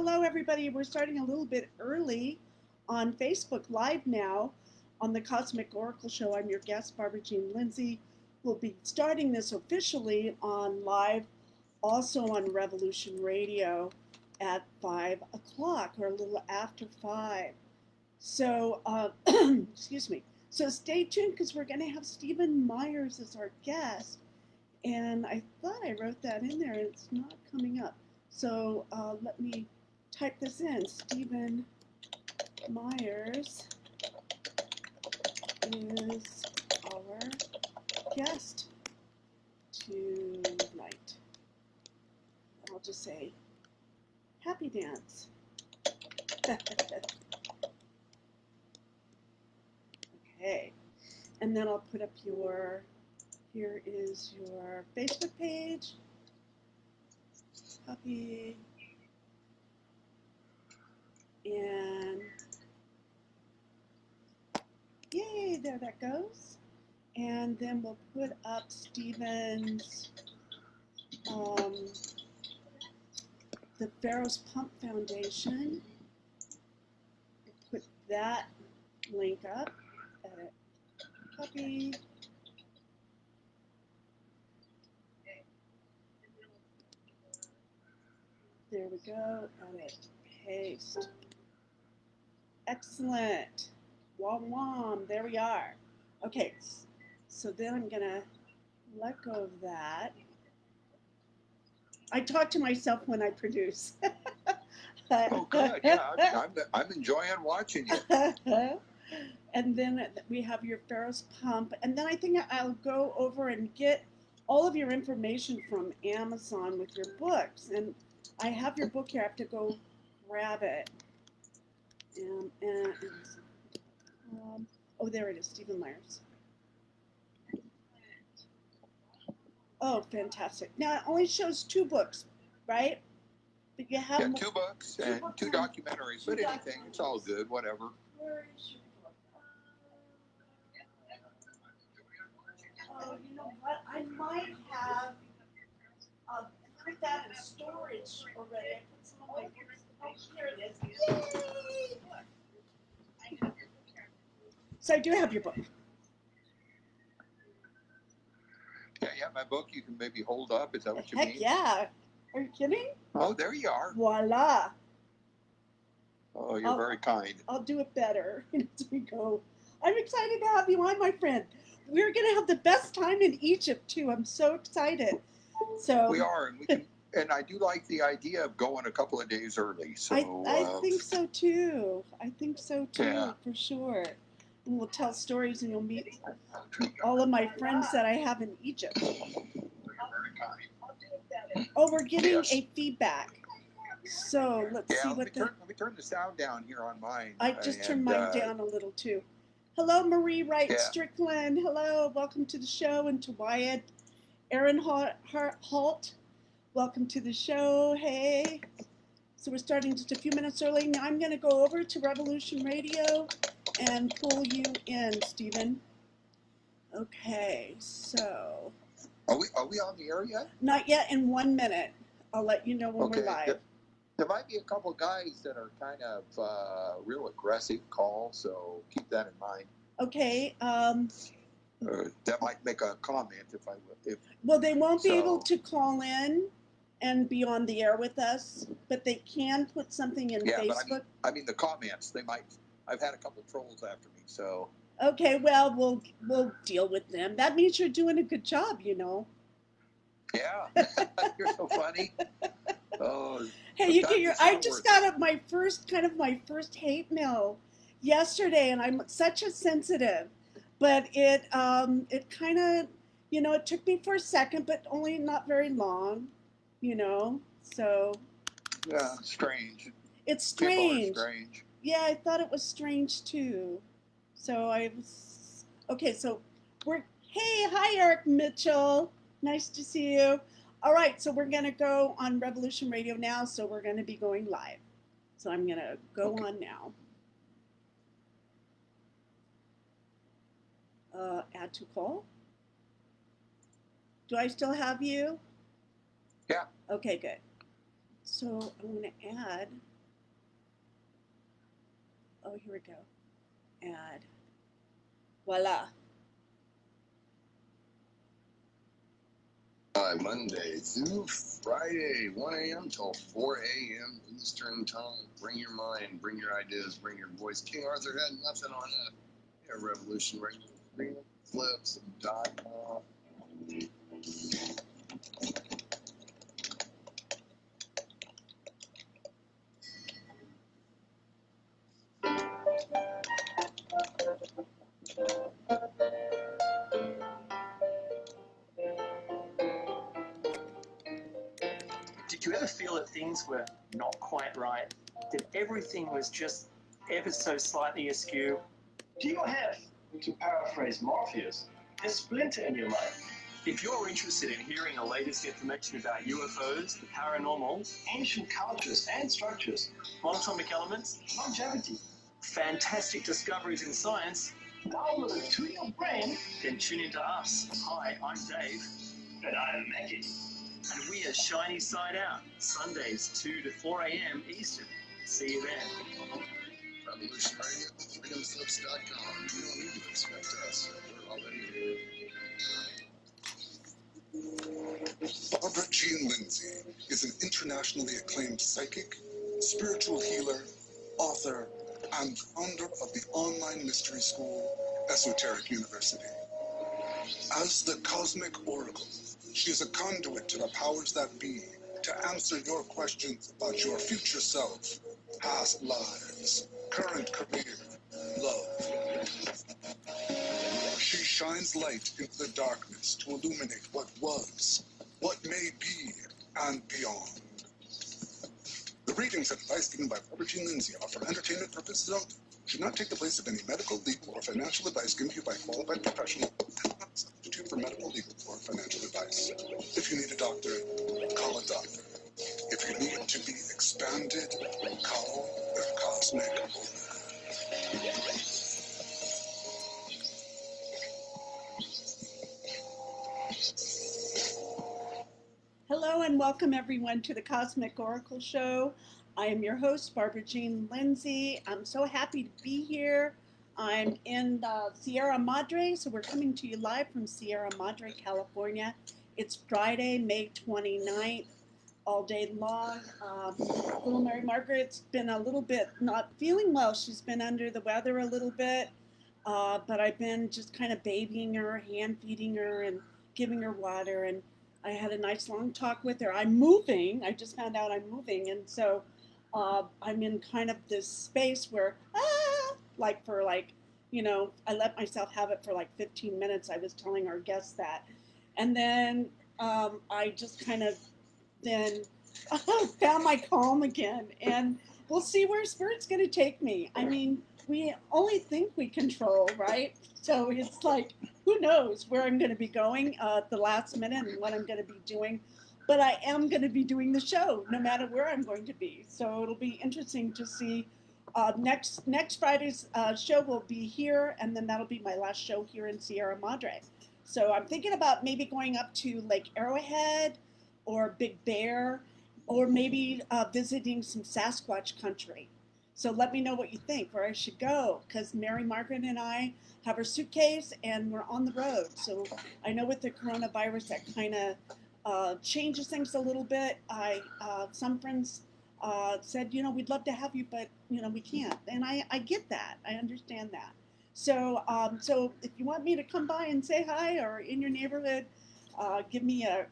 hello everybody. We're starting a little bit early on Facebook Live now on the Cosmic Oracle Show. I'm your guest, Barbara Jean Lindsey. We'll be starting this officially on live, also on Revolution Radio at 5 o'clock or a little after 5. So, excuse me. So stay tuned because we're going to have STEVEN Meyers as our guest. And I thought I wrote that in there and it's not coming up. So let me type this in. STEVEN Meyers is our guest tonight. I'll just say happy dance. Okay. And then I'll put up here is your Facebook page. Copy. And yay, there that goes. And then we'll put up Steven's, the Pharaoh's Pump Foundation. We'll put that link up. Edit. Copy. There we go, edit, paste. Excellent. Wom wom, there we are. Okay, so then I'm gonna let go of that. I talk to myself when I produce. Oh, good. Yeah, I'm enjoying watching you. And then we have your Pharaoh's Pump. And then I think I'll go over and get all of your information from Amazon with your books. And I have your book here. I have to go grab it. Oh, there it is, STEVEN Meyers. Oh, fantastic. Now, it only shows 2 books, right? But you have 2 books and 2 documentaries, but anything, it's all good, whatever. Where is your book? Oh, you know what? I might have put that in storage already. I put some of my books. Oh, here it is. Yay! So I do have your book. Yeah, my book you can maybe hold up. Is that what you Heck mean? Yeah. Are you kidding? Oh, there you are. Voila. Oh, you're very kind. I'll do it better as we go. I'm excited to have you on, my friend. We're going to have the best time in Egypt, too. I'm so excited. So we are, and we can. And I do like the idea of going a couple of days early. So I think so, too. Yeah. For sure. And we'll tell stories, and you'll meet all of my friends that I have in Egypt. Oh, we're getting a feedback. So let's see what let me turn the sound down here on mine. I just turned mine down a little too. Hello, Marie Wright Strickland. Hello, welcome to the show, and to Wyatt, Aaron Halt. Welcome to the show. Hey. So we're starting just a few minutes early. Now I'm going to go over to Revolution Radio and pull you in, Stephen. Okay, so. Are we on the air yet? Not yet. In 1 minute. I'll let you know when we're live. There might be a couple guys that are kind of real aggressive calls, so keep that in mind. Okay. That might make a comment Well, they won't be able to call in and be on the air with us, but they can put something in Facebook. But I mean the comments. They might. I've had a couple trolls after me, so. Okay, well, we'll deal with them. That means you're doing a good job, you know. Yeah, you're so funny. Oh. Hey, you get I just got my first hate mail yesterday, and I'm such a sensitive, but it kind of, you know, it took me for a second, but only not very long, you know. So. Yeah, strange. It's strange. Strange. Yeah, I thought it was strange too. So okay. So hi Eric Mitchell. Nice to see you. All right, so we're going to go on Revolution Radio now, so we're going to be going live. So I'm going to go on now. Add to call. Do I still have you? Yeah. Okay, good. So I'm going to add Oh, here we go. Add. Voila. Monday through Friday, 1 a.m. till 4 a.m. Eastern Time. Bring your mind, bring your ideas, bring your voice. King Arthur had nothing on a Revolution Radio. FreedomFlips.com. Did you ever feel that things were not quite right? That everything was just ever so slightly askew? Do you have, to paraphrase Morpheus, a splinter in your mind? If you're interested in hearing the latest information about UFOs, the paranormal, ancient cultures and structures, monatomic elements, longevity, fantastic discoveries in science, download it to your brain, then tune into us. Hi, I'm Dave. And I'm Maggie. And we are Shiny Side Out, Sundays 2 to 4 a.m. Eastern. See you then. Revolution Radio, FreedomFlips.com. You don't need to expect us. We're already here. Barbara Jean Lindsey is an internationally acclaimed psychic, spiritual healer, author, and founder of the online mystery school, Esoteric University. As the Cosmic Oracle, she is a conduit to the powers that be to answer your questions about your future self, past lives, current career, love. She shines light into the darkness to illuminate what was, what may be, and beyond. The readings and advice given by Barbara Jean Lindsey are for entertainment purposes only. Should not take the place of any medical, legal, or financial advice given to you by a qualified professional and not substitute for medical, legal, or financial advice. If you need a doctor, call a doctor. If you need to be expanded, call the Cosmic Oracle. Hello and welcome everyone to the Cosmic Oracle Show. I am your host, Barbara Jean Lindsey. I'm so happy to be here. I'm in Sierra Madre, so we're coming to you live from Sierra Madre, California. It's Friday, May 29th, all day long. Little Mary Margaret's been a little bit not feeling well. She's been under the weather a little bit, but I've been just kind of babying her, hand feeding her, and giving her water. And I had a nice long talk with her. I'm moving. I just found out I'm moving, and so I'm in kind of this space where, I let myself have it for like 15 minutes. I was telling our guests that. And then I just kind of then found my calm again. And we'll see where Spirit's going to take me. I mean, we only think we control, right? So it's like, who knows where I'm going to be going at the last minute and what I'm going to be doing. But I am going to be doing the show no matter where I'm going to be. So it'll be interesting to see. Next Friday's show will be here, and then that'll be my last show here in Sierra Madre. So I'm thinking about maybe going up to Lake Arrowhead or Big Bear, or maybe visiting some Sasquatch country. So let me know what you think, where I should go, because Mary Margaret and I have our suitcase and we're on the road. So I know with the coronavirus that kind of changes things a little bit. Some friends said, we'd love to have you, but we can't. And I get that. I understand that. So so if you want me to come by and say hi, or in your neighborhood, give me a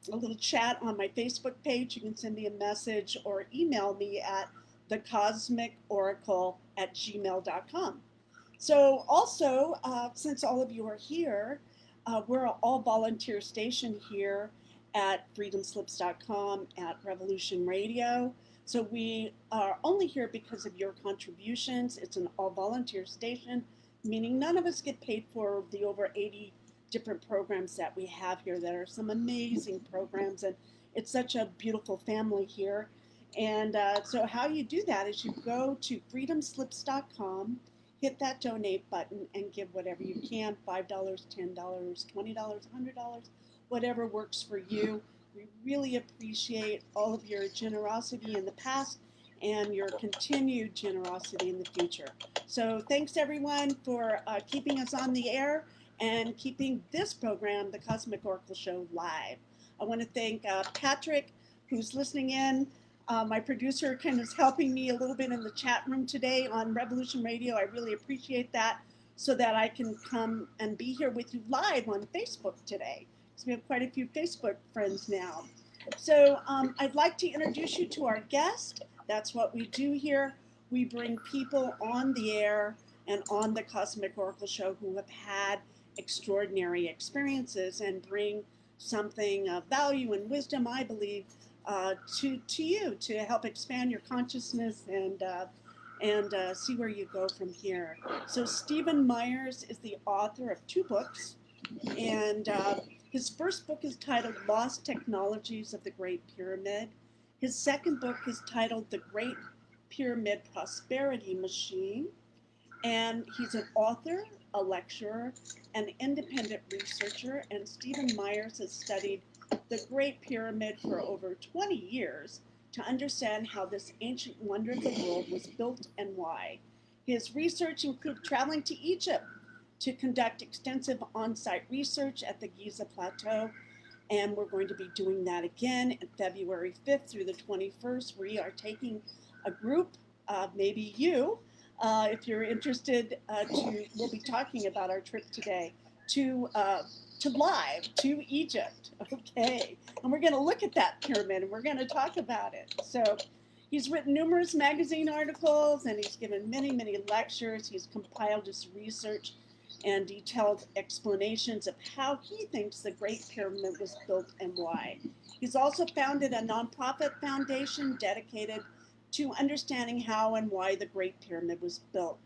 little chat on my Facebook page. You can send me a message or email me at thecosmicoracle@gmail.com. So also, since all of you are here, we're an all volunteer station here at freedomslips.com at Revolution Radio. So we are only here because of your contributions. It's an all volunteer station, meaning none of us get paid for the over 80 different programs that we have here that are some amazing programs. And it's such a beautiful family here. And so how you do that is you go to freedomslips.com, hit that donate button, and give whatever you can, $5, $10, $20, $100, whatever works for you. We really appreciate all of your generosity in the past and your continued generosity in the future. So thanks everyone for keeping us on the air and keeping this program, the Cosmic Oracle Show, live. I want to thank Patrick, who's listening in. My producer kind of is helping me a little bit in the chat room today on Revolution Radio. I really appreciate that, so that I can come and be here with you live on Facebook today, because we have quite a few Facebook friends now. So I'd like to introduce you to our guest. That's what we do here. We bring people on the air and on the Cosmic Oracle Show who have had extraordinary experiences and bring something of value and wisdom, I believe, to you, to help expand your consciousness and see where you go from here. So STEVEN Meyers is the author of 2 books, and his first book is titled Lost Technologies of the Great Pyramid. His second book is titled The Great Pyramid Prosperity Machine, and he's an author, a lecturer, an independent researcher, and STEVEN Meyers has studied the Great Pyramid for over 20 years to understand how this ancient wonder of the world was built and why. His research includes traveling to Egypt to conduct extensive on-site research at the Giza Plateau, and we're going to be doing that again on February 5th through the 21st. We are taking a group, maybe you, if you're interested, we'll be talking about our trip today to Egypt, okay? And we're going to look at that pyramid and we're going to talk about it. So he's written numerous magazine articles and he's given many, many lectures. He's compiled his research and detailed explanations of how he thinks the Great Pyramid was built and why. He's also founded a nonprofit foundation dedicated to understanding how and why the Great Pyramid was built.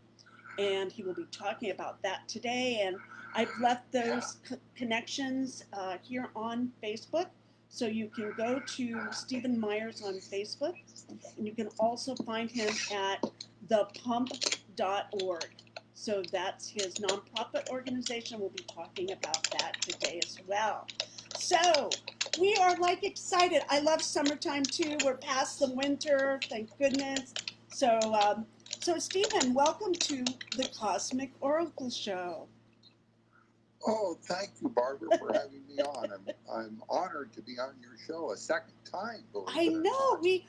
And he will be talking about that today. And I've left those connections here on Facebook. So you can go to STEVEN Meyers on Facebook. And you can also find him at thepump.org. So that's his nonprofit organization. We'll be talking about that today as well. So we are excited. I love summertime too. We're past the winter, thank goodness. So STEVEN, welcome to the Cosmic Oracle Show. Oh, thank you, Barbara, for having me on. I'm honored to be on your show a second time. I know. We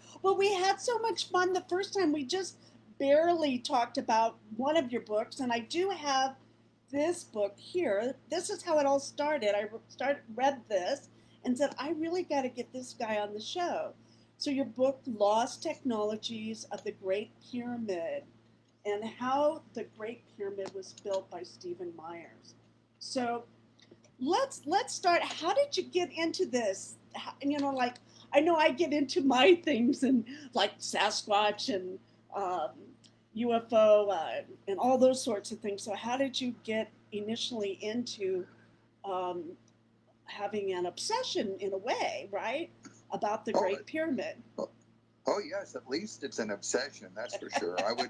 had so much fun the first time. We just barely talked about one of your books, and I do have this book here. This is how it all started. I read this and said, I really got to get this guy on the show. So your book, Lost Technologies of the Great Pyramid, and how the Great Pyramid was built by STEVEN Meyers. So let's start. How did you get into this? I know I get into my things and like Sasquatch and UFO and all those sorts of things. So how did you get initially into having an obsession in a way, right, about the Great Pyramid? Oh yes, at least it's an obsession, that's for sure. I would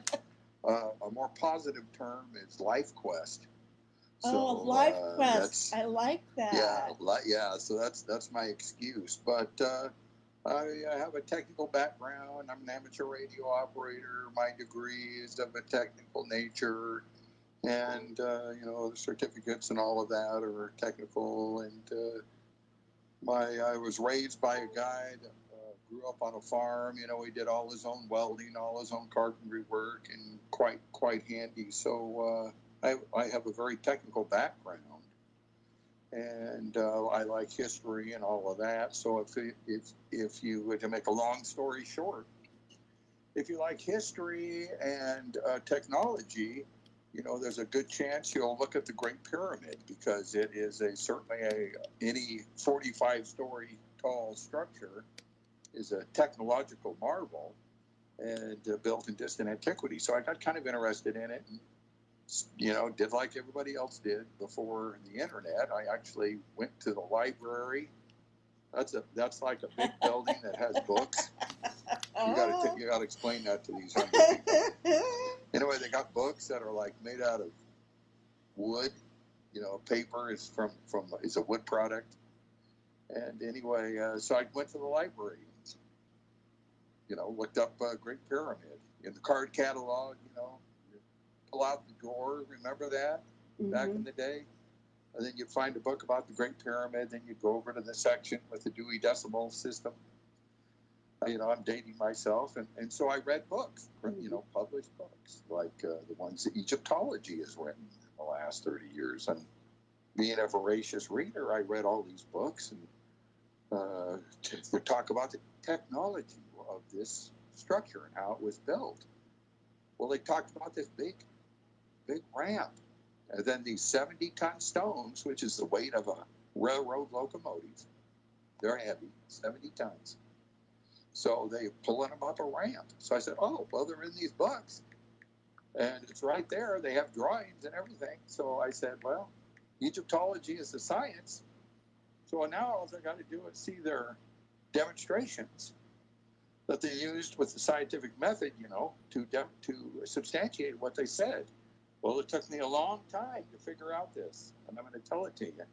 a more positive term is life quest. So, life quest. I like that. Yeah. So that's my excuse. But I have a technical background. I'm an amateur radio operator. My degree is of a technical nature, and the certificates and all of that are technical. And I was raised by a guy that grew up on a farm. He did all his own welding, all his own carpentry work, and quite handy. So I have a very technical background. And I like history and all of that. So if you were to make a long story short, if you like history and technology, there's a good chance you'll look at the Great Pyramid, because it is certainly any 45-story tall structure is a technological marvel and built in distant antiquity. So I got kind of interested in it. And, did like everybody else did before the internet. I actually went to the library. That's like a big building that has books. You got to explain that to these young people. Anyway, they got books that are like made out of wood. Paper is is a wood product. And anyway, so I went to the library. looked up Great Pyramid in the card catalog. You pull out the drawer. Remember that back in the day? And then you'd find a book about the Great Pyramid. Then you'd go over to the section with the Dewey Decimal System. I'm dating myself. And so I read books, published books, like the ones that Egyptology has written in the last 30 years. And being a voracious reader, I read all these books and to talk about the technology of this structure and how it was built. Well, they talked about this big ramp. And then these 70-ton stones, which is the weight of a railroad locomotive, they're heavy, 70 tons. So they pulling them up a ramp. So I said, oh, well, they're in these books. And it's right there. They have drawings and everything. So I said, well, Egyptology is the science. So now all I got to do is see their demonstrations that they used with the scientific method, to substantiate what they said. Well, it took me a long time to figure out this, and I'm going to tell it to you.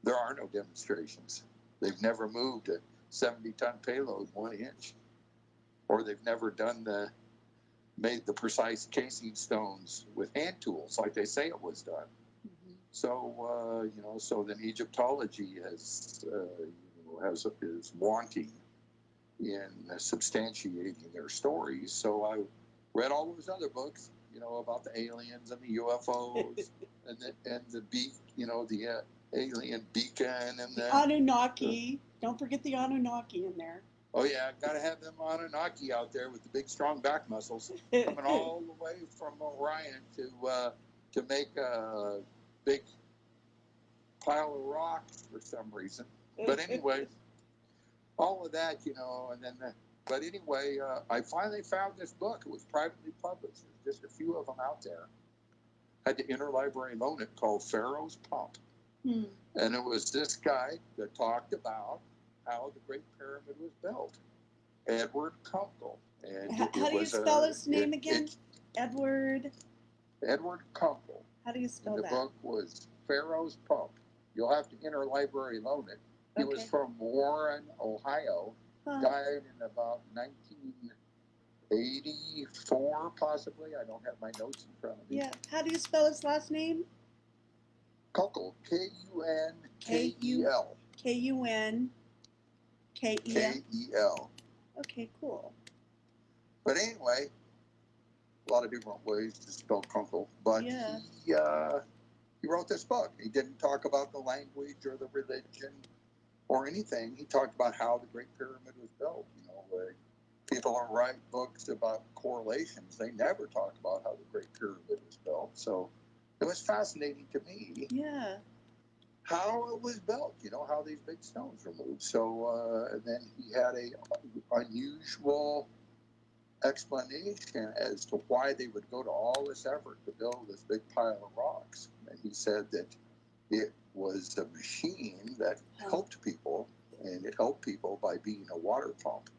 There are no demonstrations. They've never moved a 70-ton payload 1 inch, or they've never made the precise casing stones with hand tools like they say it was done. So, so then Egyptology is wanting in substantiating their stories. So I read all those other books, about the aliens and the UFOs and the alien beacon and the Anunnaki. Don't forget the Anunnaki in there. Oh yeah, got to have them Anunnaki out there with the big strong back muscles coming all the way from Orion to make a big pile of rocks for some reason. But anyway, all of that, and then. But anyway, I finally found this book. It was privately published. There's just a few of them out there. I had to interlibrary loan it, called Pharaoh's Pump. And it was this guy that talked about how the Great Pyramid was built, Edward Kunkel. And how do you spell his name again? Edward Kunkel. How do you spell and that? The book was Pharaoh's Pump. You'll have to interlibrary loan it. He was from Warren, Ohio. Died in about 1984, possibly. I don't have my notes in front of me. Yeah. How do you spell his last name? Kunkel. Kunkel. Kunkel. Okay, cool. But anyway, a lot of different ways to spell Kunkel. But he wrote this book. He didn't talk about the language or the religion or anything. He talked about how the Great Pyramid was built. People who write books about correlations, they never talk about how the Great Pyramid was built. So it was fascinating to me. Yeah. How it was built, how these big stones were moved. So and then he had a unusual explanation as to why they would go to all this effort to build this big pile of rocks. And he said that it was a machine that helped people, and it helped people by being a water pump.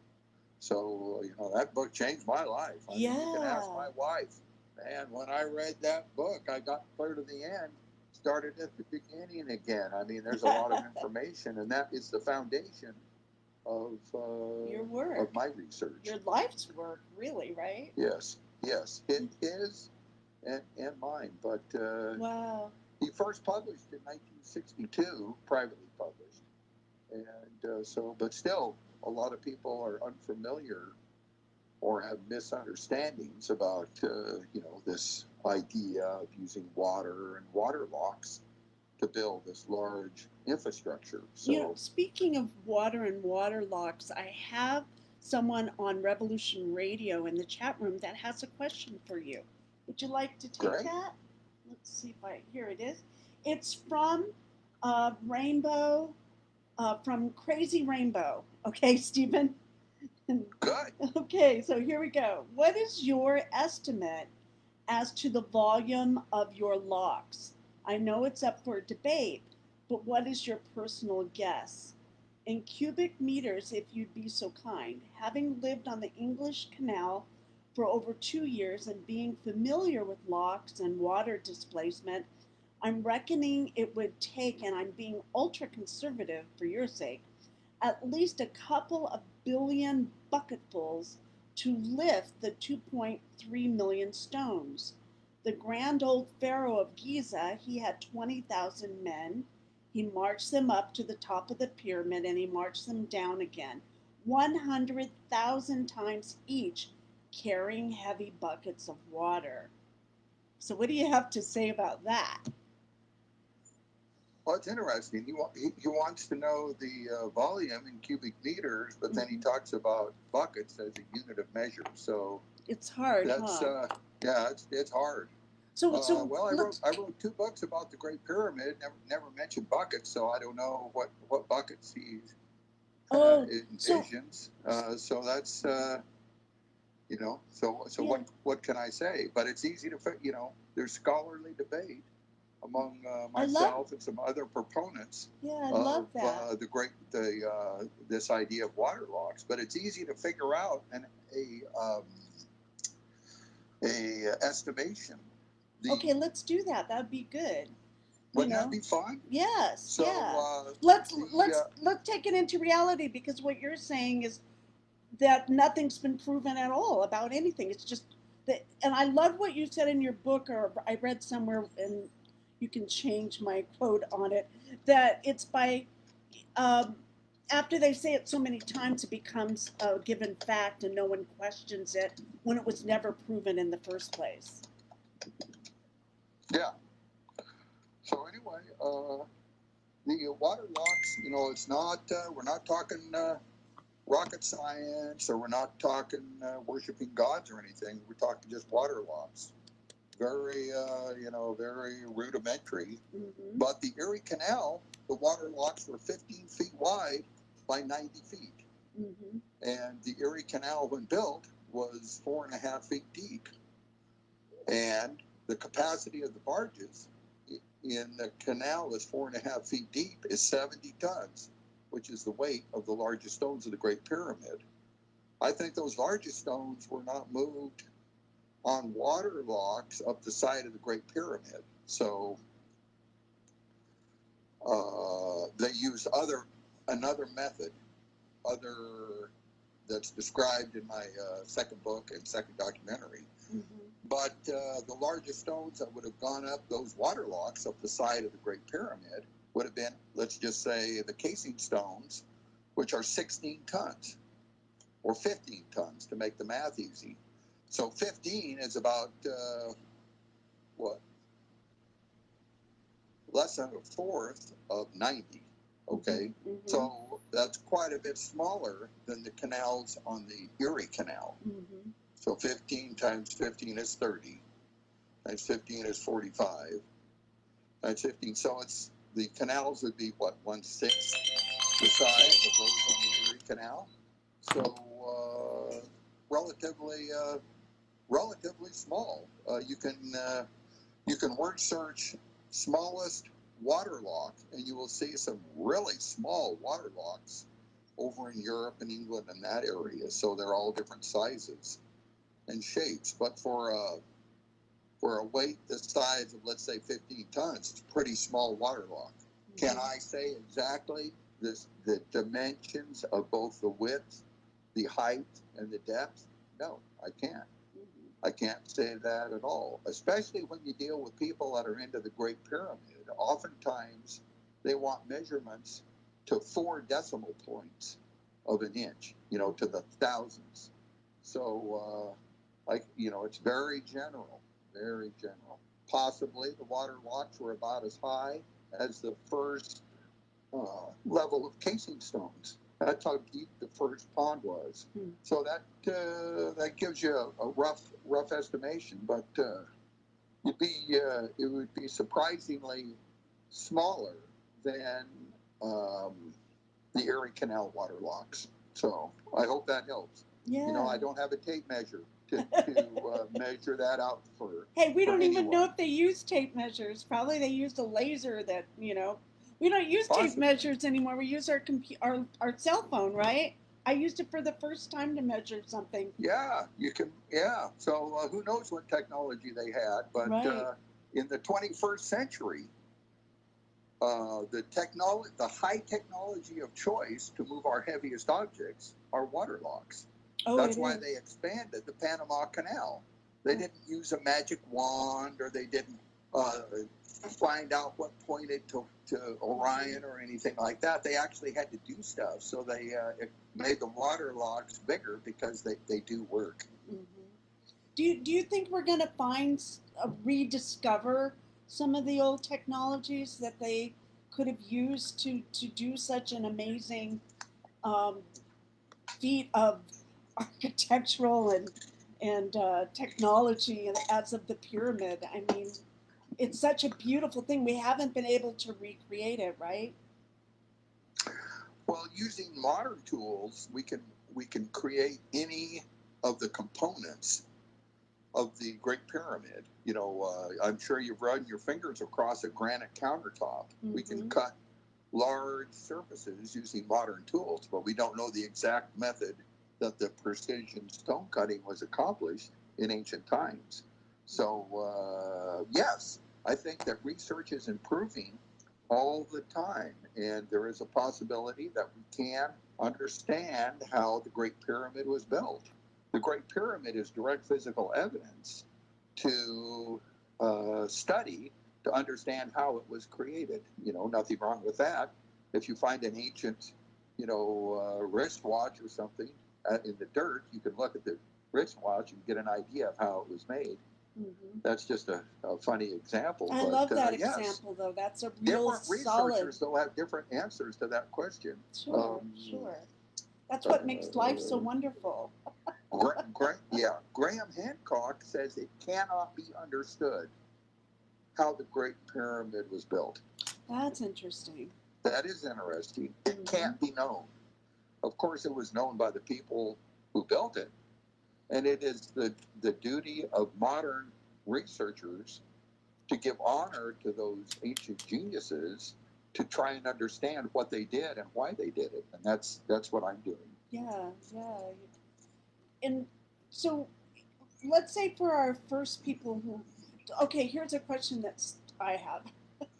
So, that book changed my life. I mean, you can ask my wife. And when I read that book, I got clear to the end, started at the beginning again. I mean, there's a lot of information, and that is the foundation of your work, of my research. Your life's work, really, right? Yes, it is, and mine. But wow. He first published in 1962, privately published, and but still, a lot of people are unfamiliar or have misunderstandings about this idea of using water and water locks to build this large infrastructure. So, speaking of water and water locks, I have someone on Revolution Radio in the chat room that has a question for you. Would you like to take that? Let's see if here it is. It's from Rainbow, from Crazy Rainbow. Okay, Stephen? Good. Okay, so here we go. What is your estimate as to the volume of your locks? I know it's up for debate, but what is your personal guess? In cubic meters, if you'd be so kind. Having lived on the English Canal for over 2 years and being familiar with locks and water displacement, I'm reckoning it would take, and I'm being ultra conservative for your sake, at least a couple of billion bucketfuls to lift the 2.3 million stones. The grand old pharaoh of Giza, he had 20,000 men. He marched them up to the top of the pyramid and he marched them down again, 100,000 times each, carrying heavy buckets of water. So, what do you have to say about that? Well, it's interesting. He wants to know the volume in cubic meters, but then he talks about buckets as a unit of measure. So it's hard, that's yeah, it's hard. So well, I wrote 2 books about the Great Pyramid. Never mentioned buckets, so I don't know what buckets he envisions. So that's you know. So yeah. What can I say? But it's easy to there's scholarly debate among myself and some other proponents. Yeah, I love that. This idea of waterlocks, but it's easy to figure out a estimation. Okay, let's do that. That'd be good. Wouldn't that be fun? Yes. So yeah. Let's take it into reality, because what you're saying is that nothing's been proven at all about anything. It's just that, and I love what you said in your book, or I read somewhere, and you can change my quote on it, that it's by after they say it so many times, it becomes a given fact and no one questions it when it was never proven in the first place. Yeah. So anyway, the water locks, it's not, we're not talking rocket science, or we're not talking worshiping gods or anything. We're talking just water locks. Very, very rudimentary. Mm-hmm. But the Erie Canal, the water locks were 15 feet wide by 90 feet. Mm-hmm. And the Erie Canal, when built, was 4.5 feet deep. And the capacity of the barges in the canal is 4.5 feet deep, is 70 tons, which is the weight of the largest stones of the Great Pyramid. I think those largest stones were not moved on water locks up the side of the Great Pyramid. So they used another method, that's described in my second book and second documentary. Mm-hmm. But the largest stones that would have gone up those water locks up the side of the Great Pyramid would have been, let's just say, the casing stones, which are 16 tons or 15 tons to make the math easy. So 15 is about, less than a fourth of 90, okay? Mm-hmm. So that's quite a bit smaller than the canals on the Erie Canal. Mm-hmm. So 15 times 15 is 30, times 15 is 45, times 15. So the canals would be, 1/6 the size of those on the Erie Canal. So relatively small. You can word search smallest water lock, and you will see some really small water locks over in Europe and England and that area. So they're all different sizes and shapes. But for a weight the size of, let's say, 15 tons, it's a pretty small water lock. Mm-hmm. Can I say exactly the dimensions of both the width, the height, and the depth? No, I can't. I can't say that at all, especially when you deal with people that are into the Great Pyramid. Oftentimes, they want measurements to 4 decimal points of an inch, to the thousands. So, it's very general, very general. Possibly the water locks were about as high as the first level of casing stones. That's how deep the first pond was. Hmm. So that gives you a rough estimation, but it would be surprisingly smaller than the Erie Canal water locks. So I hope that helps. Yeah. I don't have a tape measure to measure that out for. Hey, we don't even know if they use tape measures. Probably they used a laser that We don't use tape measures anymore. We use our cell phone, right? I used it for the first time to measure something. Yeah, you can. Yeah. So who knows what technology they had? But right. In the 21st century, the high technology of choice to move our heaviest objects are water locks. Oh, That's it why is. they expanded the Panama Canal. They didn't use a magic wand, or they didn't find out what pointed to Orion or anything like that. They actually had to do stuff. So they made the water locks bigger because they do work. Mm-hmm. Do you think we're going to find rediscover some of the old technologies that they could have used to do such an amazing feat of architectural and technology as of the pyramid? I mean, it's such a beautiful thing. We haven't been able to recreate it, right? Well, using modern tools, we can create any of the components of the Great Pyramid. You know, I'm sure you've run your fingers across a granite countertop. Mm-hmm. We can cut large surfaces using modern tools, but we don't know the exact method that the precision stone cutting was accomplished in ancient times. So, yes, I think that research is improving all the time, and there is a possibility that we can understand how the Great Pyramid was built. The Great Pyramid is direct physical evidence to study to understand how it was created. You know, nothing wrong with that. If you find an ancient, wristwatch or something in the dirt, you can look at the wristwatch and get an idea of how it was made. Mm-hmm. That's just a funny example. I love that example, though. That's a real different researchers will have different answers to that question. Sure. That's what makes life so wonderful. Graham Hancock says it cannot be understood how the Great Pyramid was built. That's interesting. That is interesting. It can't be known. Of course, it was known by the people who built it. And it is the duty of modern researchers to give honor to those ancient geniuses to try and understand what they did and why they did it. And that's what I'm doing. Yeah. And so let's say for our first people who, okay, here's a question that I have.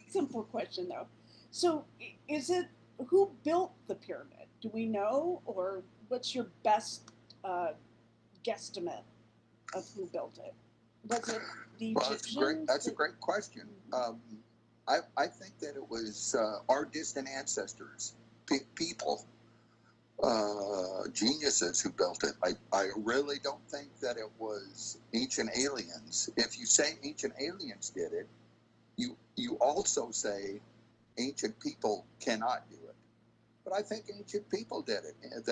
Simple question, though. So is it, who built the pyramid? Do we know? Or what's your best guesstimate of who built it? Was it the Egyptians? That's a great question. I think that it was our distant ancestors, people, geniuses who built it. I really don't think that it was ancient aliens. If you say ancient aliens did it, you also say ancient people cannot do it. But I think ancient people did it,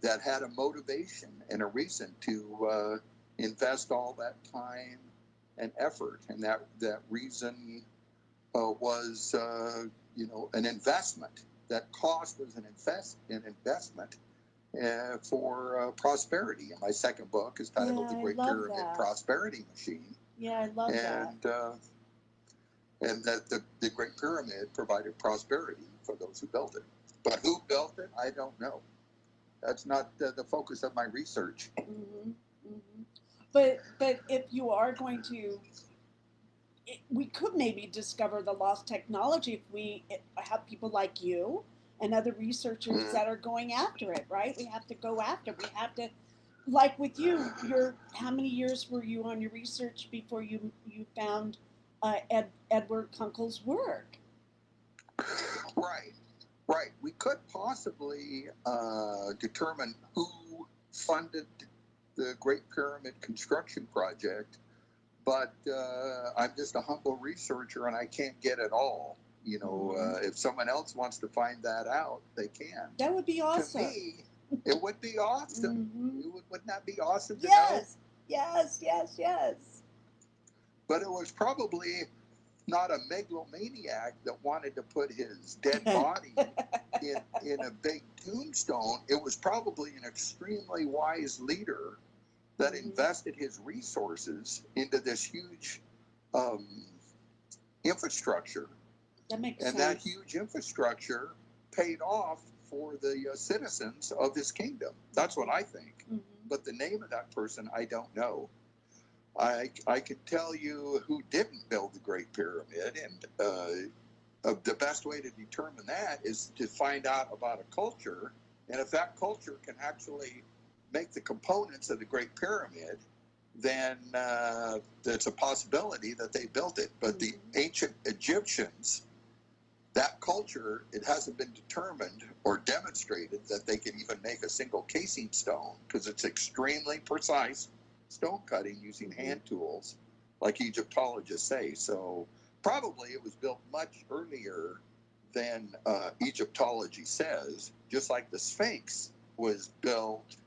that had a motivation and a reason to invest all that time and effort, and that reason was an investment. That cost was an investment for prosperity. And my second book is titled The Great Pyramid Prosperity Machine. Yeah, I love that. And that the Great Pyramid provided prosperity for those who built it. But who built it, I don't know. That's not the focus of my research. Mm-hmm. Mm-hmm. But if you are going to, we could maybe discover the lost technology if we have people like you and other researchers that are going after it, right? We have to go after it. We have to, like with you, how many years were you on your research before you found Edward Kunkel's work? Right. We could possibly determine who funded the Great Pyramid construction project, but I'm just a humble researcher and I can't get it all. You know, if someone else wants to find that out, they can. That would be awesome. To me, it would be awesome. Wouldn't that be awesome to know? Yes. But it was probably not a megalomaniac that wanted to put his dead body in a big tombstone. It was probably an extremely wise leader that invested his resources into this huge infrastructure. That makes sense. And that huge infrastructure paid off for the citizens of his kingdom. That's what I think. But the name of that person, I don't know. I can tell you who didn't build the Great Pyramid, and the best way to determine that is to find out about a culture, and if that culture can actually make the components of the Great Pyramid, then there's a possibility that they built it. But the ancient Egyptians, that culture, it hasn't been determined or demonstrated that they can even make a single casing stone, because it's extremely precise stone cutting using hand tools, like Egyptologists say. So probably it was built much earlier than Egyptology says, just like the Sphinx was built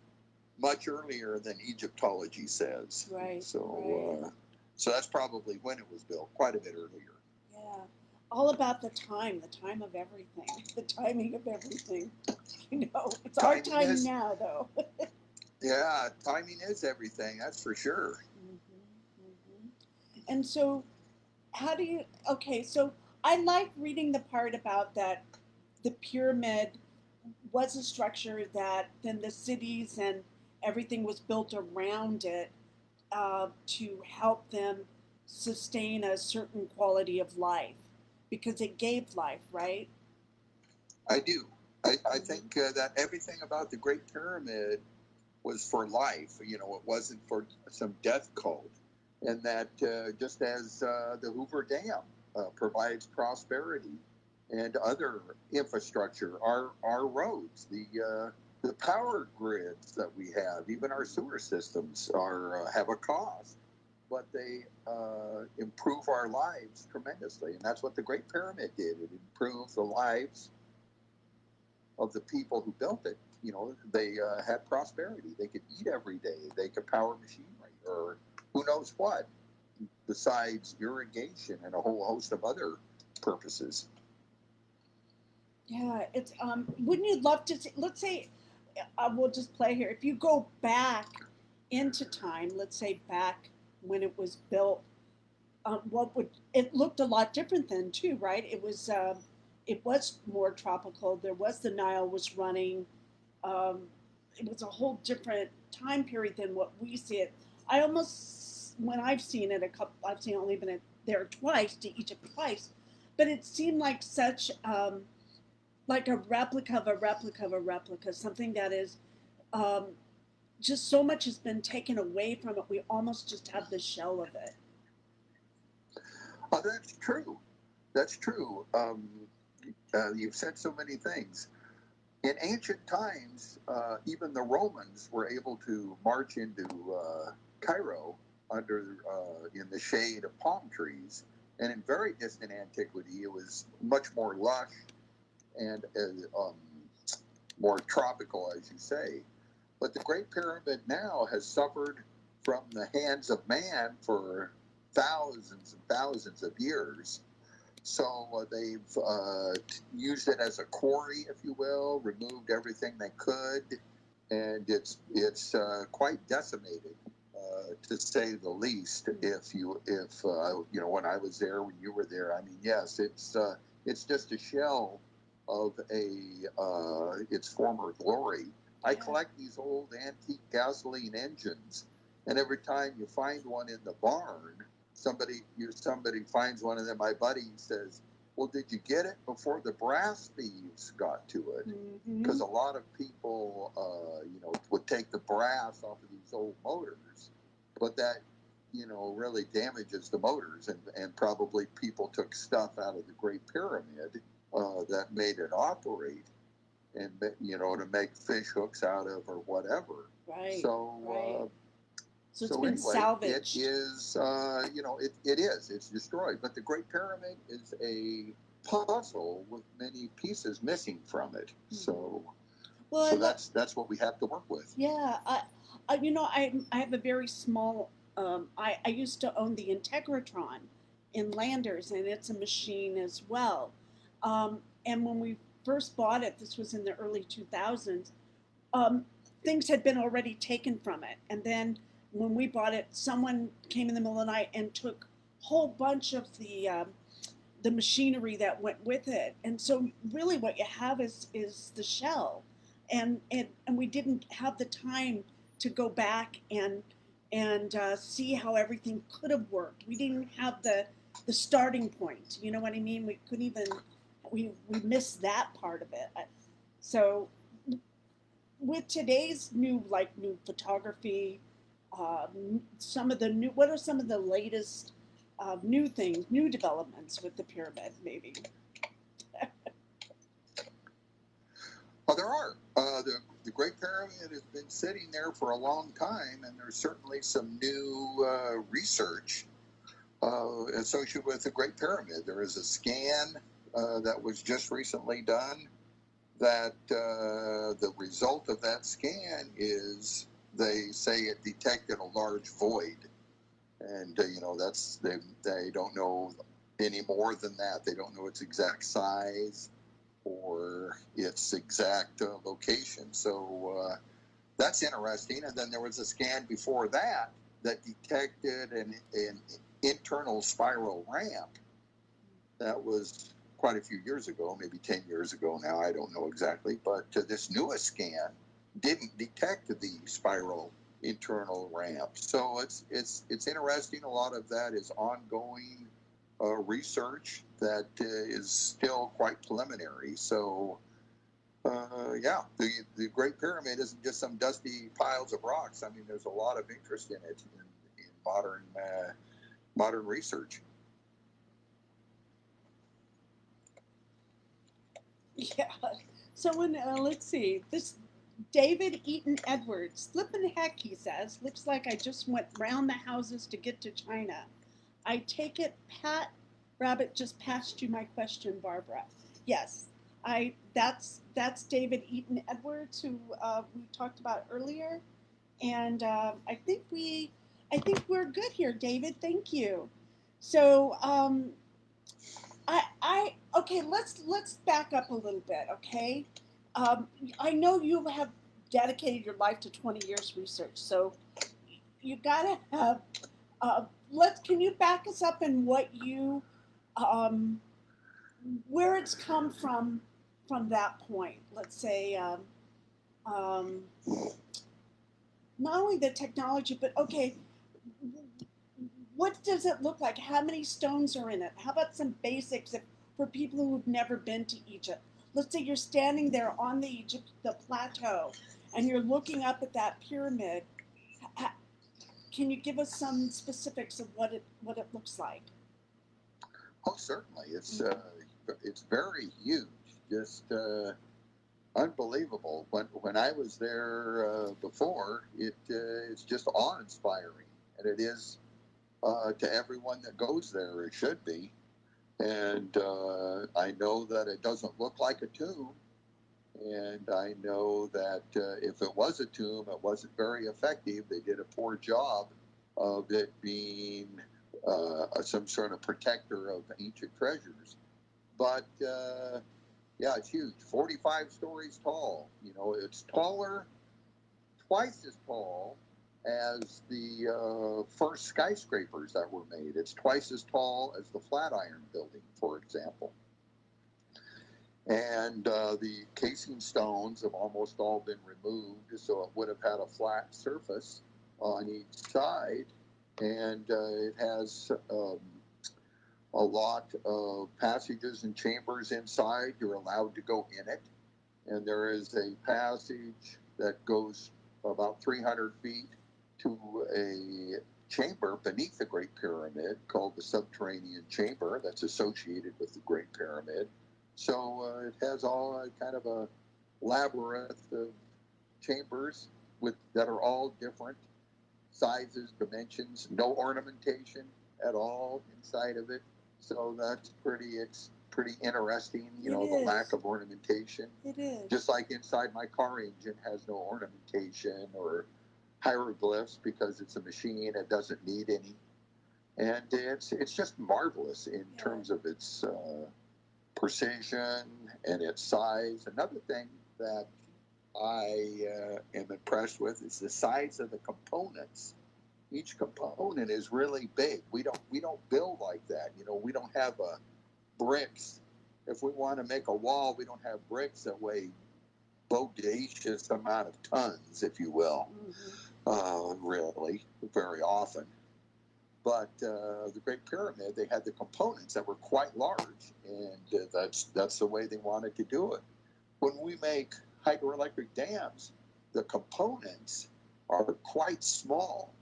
much earlier than Egyptology says. Right. So, so that's probably when it was built, quite a bit earlier. Yeah. All about the time of everything, the timing of everything. You know, it's our time now, though. Yeah, timing is everything. That's for sure. And so, how do you? Okay, so I like reading the part about that. The pyramid was a structure that then the cities and everything was built around it to help them sustain a certain quality of life because it gave life, right? I do. I think that everything about the Great Pyramid was for life. You know, it wasn't for some death cult. And that just as the Hoover Dam provides prosperity and other infrastructure, our roads, the power grids that we have, even our sewer systems have a cost, but they improve our lives tremendously. And that's what the Great Pyramid did. It improved the lives of the people who built it. You know, they had prosperity. They could eat every day. They could power machinery or who knows what, besides irrigation and a whole host of other purposes. Yeah, it's wouldn't you love to see, let's say we'll just play here. If you go back into time, let's say back when it was built, what would it looked a lot different then too, right? It was more tropical. There was the Nile was running. It was a whole different time period than what we see it. I almost, when I've seen it I've seen only been there twice, to Egypt twice, but it seemed like such like a replica of a replica of a replica, something that is just so much has been taken away from it. We almost just have the shell of it. Oh, that's true. That's true. You've said so many things. In ancient times, even the Romans were able to march into Cairo in the shade of palm trees. And in very distant antiquity, it was much more lush and more tropical, as you say. But the Great Pyramid now has suffered from the hands of man for thousands and thousands of years. So they've used it as a quarry, if you will, removed everything they could, and it's quite decimated, to say the least. If you know, when I was there, when you were there, I mean, yes, it's just a shell of its former glory. I collect these old antique gasoline engines, and every time you find one in the barn, somebody finds one, and then my buddy says, well, did you get it before the brass thieves got to it? Because a lot of people would take the brass off of these old motors, but that really damages the motors, and probably people took stuff out of the Great Pyramid that made it operate, and to make fish hooks out of or whatever. Right. So right. So it's So been anyway, salvaged. it is, it is. It's destroyed. But the Great Pyramid is a puzzle with many pieces missing from it. So, that's what we have to work with. Yeah, I have a very small. I used to own the Integratron in Landers, and it's a machine as well. And when we first bought it, this was in the early 2000s. Things had been already taken from it, and then when we bought it, someone came in the middle of the night and took a whole bunch of the machinery that went with it. And so really what you have is the shell. And we didn't have the time to go back and see how everything could have worked. We didn't have the starting point. You know what I mean? We couldn't even, we missed that part of it. So with today's new photography, some of the new, what are some of the latest new things, new developments with the pyramid, maybe? Well, there are. The Great Pyramid has been sitting there for a long time, and there's certainly some new research associated with the Great Pyramid. There is a scan that was just recently done that the result of that scan is they say it detected a large void. And, they don't know any more than that. They don't know its exact size or its exact location. So that's interesting. And then there was a scan before that detected an internal spiral ramp. That was quite a few years ago, maybe 10 years ago now. I don't know exactly. But this newest scan didn't detect the spiral internal ramp. So it's interesting. A lot of that is ongoing research that is still quite preliminary. So the Great Pyramid isn't just some dusty piles of rocks. I mean, there's a lot of interest in it in modern research. Yeah. So when let's see, this David Eaton Edwards, flippin' heck, he says, looks like I just went round the houses to get to China. I take it Pat Rabbit just passed you my question, Barbara. Yes, that's David Eaton Edwards, who we talked about earlier, and I think we're good here, David. Thank you. So okay. Let's back up a little bit, okay? I know you have dedicated your life to 20 years research, so you gotta have. Can you back us up in what you um, where it's come from that point? Let's say um, not only the technology, but okay, what does it look like? How many stones are in it? How about some basics for people who've never been to Egypt? Let's say you're standing there on the plateau, and you're looking up at that pyramid. Can you give us some specifics of what it looks like? Oh, certainly. It's very huge. Just unbelievable. When I was there before, it's just awe-inspiring, and it is to everyone that goes there. It should be. And I know that it doesn't look like a tomb, and I know that if it was a tomb, it wasn't very effective. They did a poor job of it being some sort of protector of ancient treasures. But yeah, it's huge. 45 stories tall. You know, it's taller, twice as tall as the first skyscrapers that were made. It's twice as tall as the Flatiron Building, for example. And the casing stones have almost all been removed, so it would have had a flat surface on each side. And it has a lot of passages and chambers inside. You're allowed to go in it. And there is a passage that goes about 300 feet to a chamber beneath the Great Pyramid called the Subterranean Chamber that's associated with the Great Pyramid. So it has all kind of a labyrinth of chambers that are all different sizes, dimensions, no ornamentation at all inside of it. So that's pretty interesting, you know, the lack of ornamentation. It is. Just like inside my car engine has no ornamentation or hieroglyphs because it's a machine, it doesn't need any. And it's just marvelous in terms of its precision and its size. Another thing that I am impressed with is the size of the components. Each component is really big. We don't build like that. You know, we don't have bricks. If we want to make a wall, we don't have bricks that weigh bodacious amount of tons, if you will. Really, very often. But the Great Pyramid, they had the components that were quite large, and that's the way they wanted to do it. When we make hydroelectric dams, the components are quite small.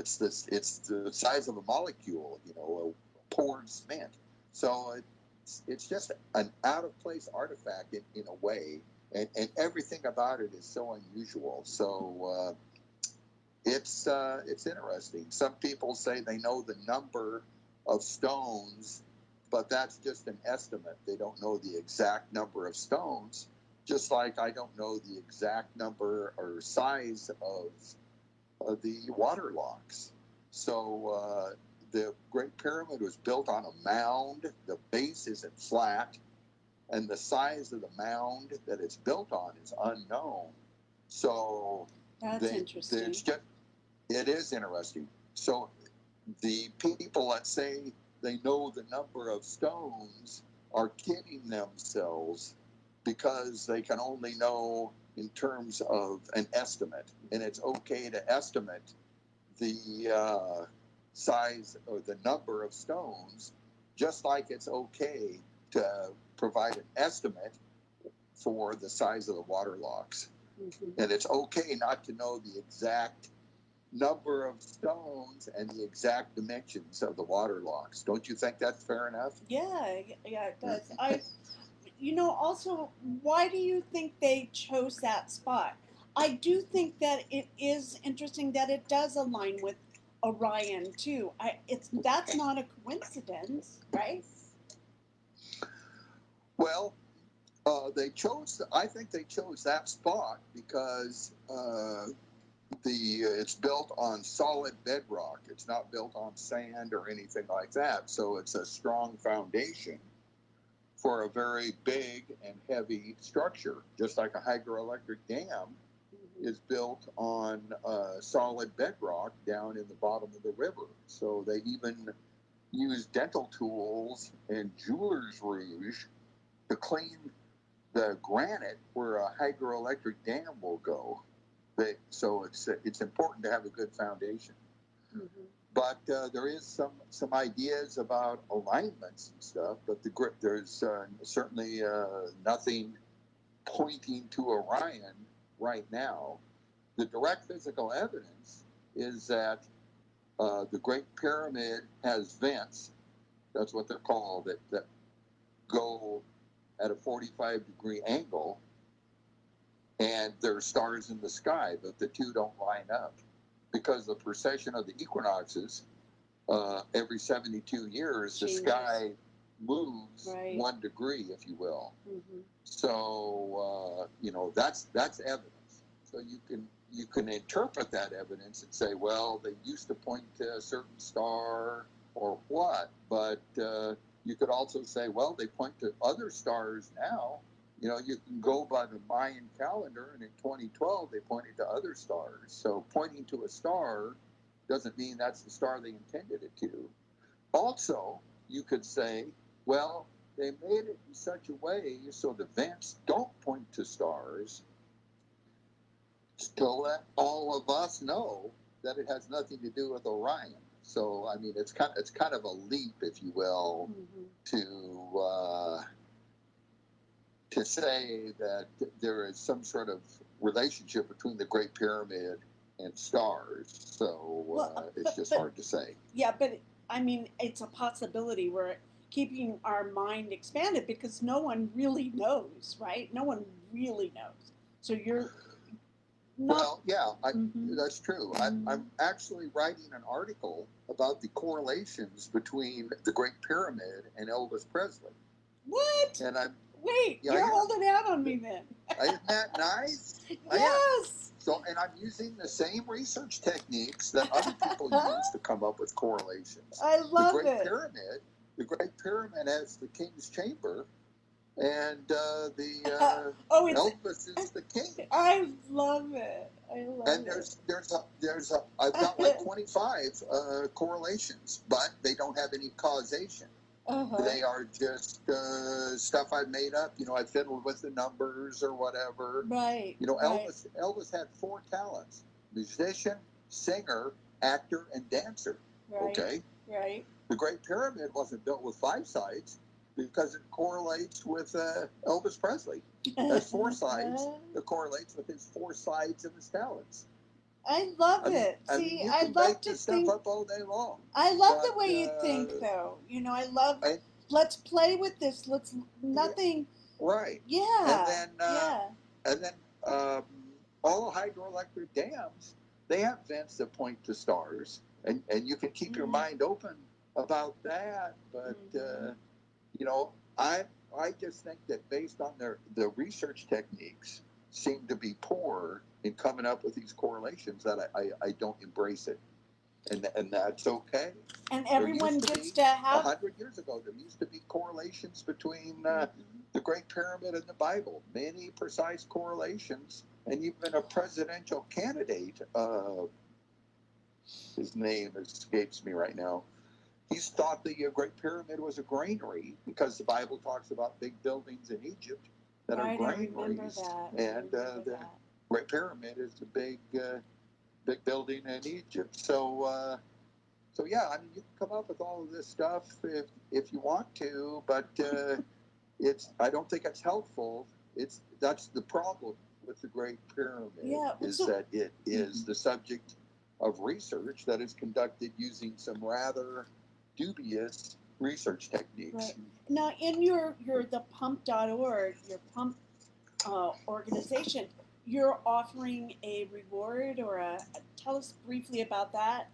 It's the size of a molecule, a poured cement. So it's just an out of place artifact in a way, and everything about it is so unusual. So it's interesting. Some people say they know the number of stones, but that's just an estimate. They don't know the exact number of stones, just like I don't know the exact number or size of the water locks. So the Great Pyramid was built on a mound. The base isn't flat, and the size of the mound that it's built on is unknown. So That's interesting. It is interesting. So the people that say they know the number of stones are kidding themselves, because they can only know in terms of an estimate, and it's okay to estimate the size or the number of stones, just like it's okay to provide an estimate for the size of the water locks. Mm-hmm. And it's okay not to know the exact number of stones and the exact dimensions of the water locks. Don't you think that's fair enough? Yeah, it does. Also, why do you think they chose that spot? I do think that it is interesting that it does align with Orion too. That's not a coincidence, right? Well, I think they chose that spot because it's built on solid bedrock. It's not built on sand or anything like that. So it's a strong foundation for a very big and heavy structure, just like a hydroelectric dam is built on solid bedrock down in the bottom of the river. So they even use dental tools and jeweler's rouge to clean the granite where a hydroelectric dam will go. So it's important to have a good foundation. Mm-hmm. But there is some ideas about alignments and stuff, but there's certainly nothing pointing to Orion right now. The direct physical evidence is that the Great Pyramid has vents, that's what they're called, that go at a 45-degree angle, and there are stars in the sky, but the two don't line up. Because the precession of the equinoxes, every 72 years, the sky moves 1 degree, if you will. Mm-hmm. So, that's evidence. So you can interpret that evidence and say, well, they used to point to a certain star or what, but you could also say, well, they point to other stars now. You can go by the Mayan calendar, and in 2012, they pointed to other stars. So pointing to a star doesn't mean that's the star they intended it to. Also, you could say, well, they made it in such a way so the vents don't point to stars, to let all of us know that it has nothing to do with Orion. So, I mean, it's kind of a leap, if you will, mm-hmm. To say that there is some sort of relationship between the Great Pyramid and stars. So it's just hard to say. Yeah, but I mean, it's a possibility. We're keeping our mind expanded because no one really knows, right? No one really knows. So you're not... Well, yeah, that's true. Mm-hmm. I'm actually writing an article about the correlations between the Great Pyramid and Elvis Presley. What? And Wait, you're holding out on me then. Isn't that nice? Yes. And I'm using the same research techniques that other people use to come up with correlations. I love it. The Great Pyramid has the King's Chamber, and Elvis is the king. I love it. And I've got like 25 correlations, but they don't have any causation. Uh-huh. They are just stuff I've made up. I fiddled with the numbers or whatever. Right. Elvis had 4 talents: musician, singer, actor, and dancer. Right. Okay. Right. The Great Pyramid wasn't built with 5 sides. because it correlates with Elvis Presley. Has 4 sides. It correlates with his 4 sides of his talents. I love I mean, it. I mean, See, you I can love make to this stuff think. up all day long. I love the But way you think, though. I love. Let's play with this. Let's nothing. Right. Yeah. Yeah. And then all hydroelectric dams, they have vents that point to stars, and you can keep your mind open about that. But I just think that based on the research techniques seem to be poor in coming up with these correlations, that I don't embrace it, and that's okay. And everyone gets to have 100 years ago. There used to be correlations between the Great Pyramid and the Bible, many precise correlations, and even a presidential candidate. His name escapes me right now. He's thought the Great Pyramid was a granary because the Bible talks about big buildings in Egypt that are granaries, and the Great Pyramid is a big building in Egypt. So yeah, I mean, you can come up with all of this stuff if you want to, but I don't think it's helpful. That's the problem with the Great Pyramid, that it is the subject of research that is conducted using some rather dubious research techniques. Right. Now, in your the pump.org, your pump organization, you're offering a reward tell us briefly about that.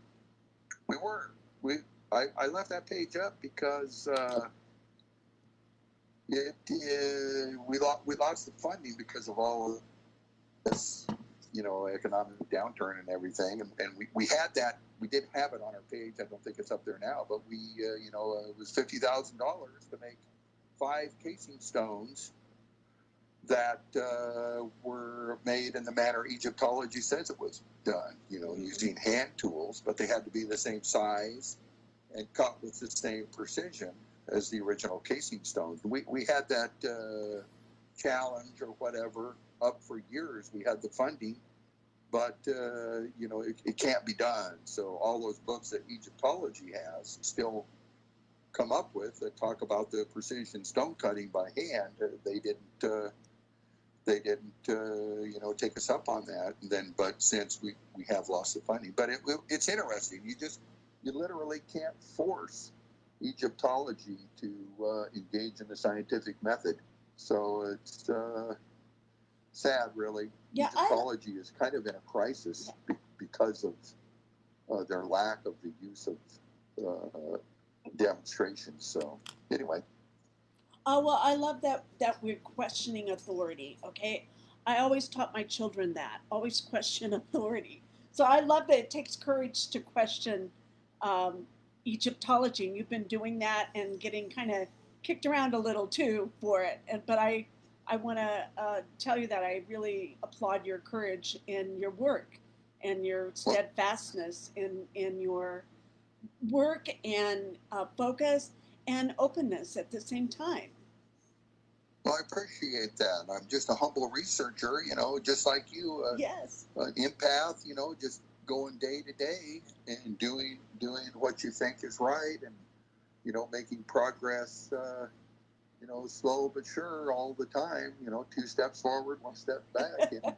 I left that page up because we lost the funding because of all of this, economic downturn and everything, and we had that. We did have it on our page. I don't think it's up there now, but it was $50,000 to make 5 casing stones that were made in the manner Egyptology says it was done, using hand tools, but they had to be the same size and cut with the same precision as the original casing stones. We had that challenge or whatever up for years. We had the funding, but it can't be done. So all those books that Egyptology has still come up with that talk about the precision stone cutting by hand, they didn't take us up on that. And then, but since we have lost the funding, but it's interesting. You literally can't force Egyptology to engage in the scientific method. So it's sad, really. Yeah, Egyptology is kind of in a crisis because of their lack of the use of demonstrations. So anyway. Well, I love that we're questioning authority, okay? I always taught my children that. Always question authority. So I love that it takes courage to question Egyptology. And you've been doing that and getting kind of kicked around a little too for it. But I want to tell you that I really applaud your courage in your work and your steadfastness in your work and focus and openness at the same time. Well, I appreciate that. I'm just a humble researcher, just like you. Yes. An empath, just going day to day and doing what you think is right, and making progress. Slow but sure all the time. 2 steps forward, 1 step back, and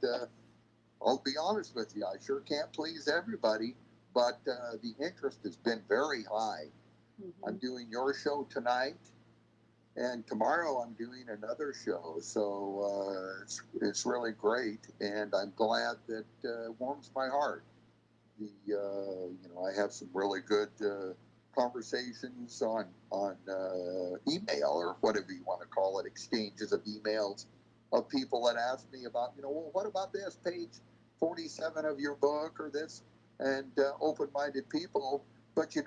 I'll be honest with you, I sure can't please everybody, but the interest has been very high. Mm-hmm. I'm doing your show tonight. And tomorrow I'm doing another show, so it's really great, and I'm glad that warms my heart. I have some really good conversations on email, or whatever you want to call it, exchanges of emails of people that ask me about, well, what about this page 47 of your book or this, and open-minded people, but you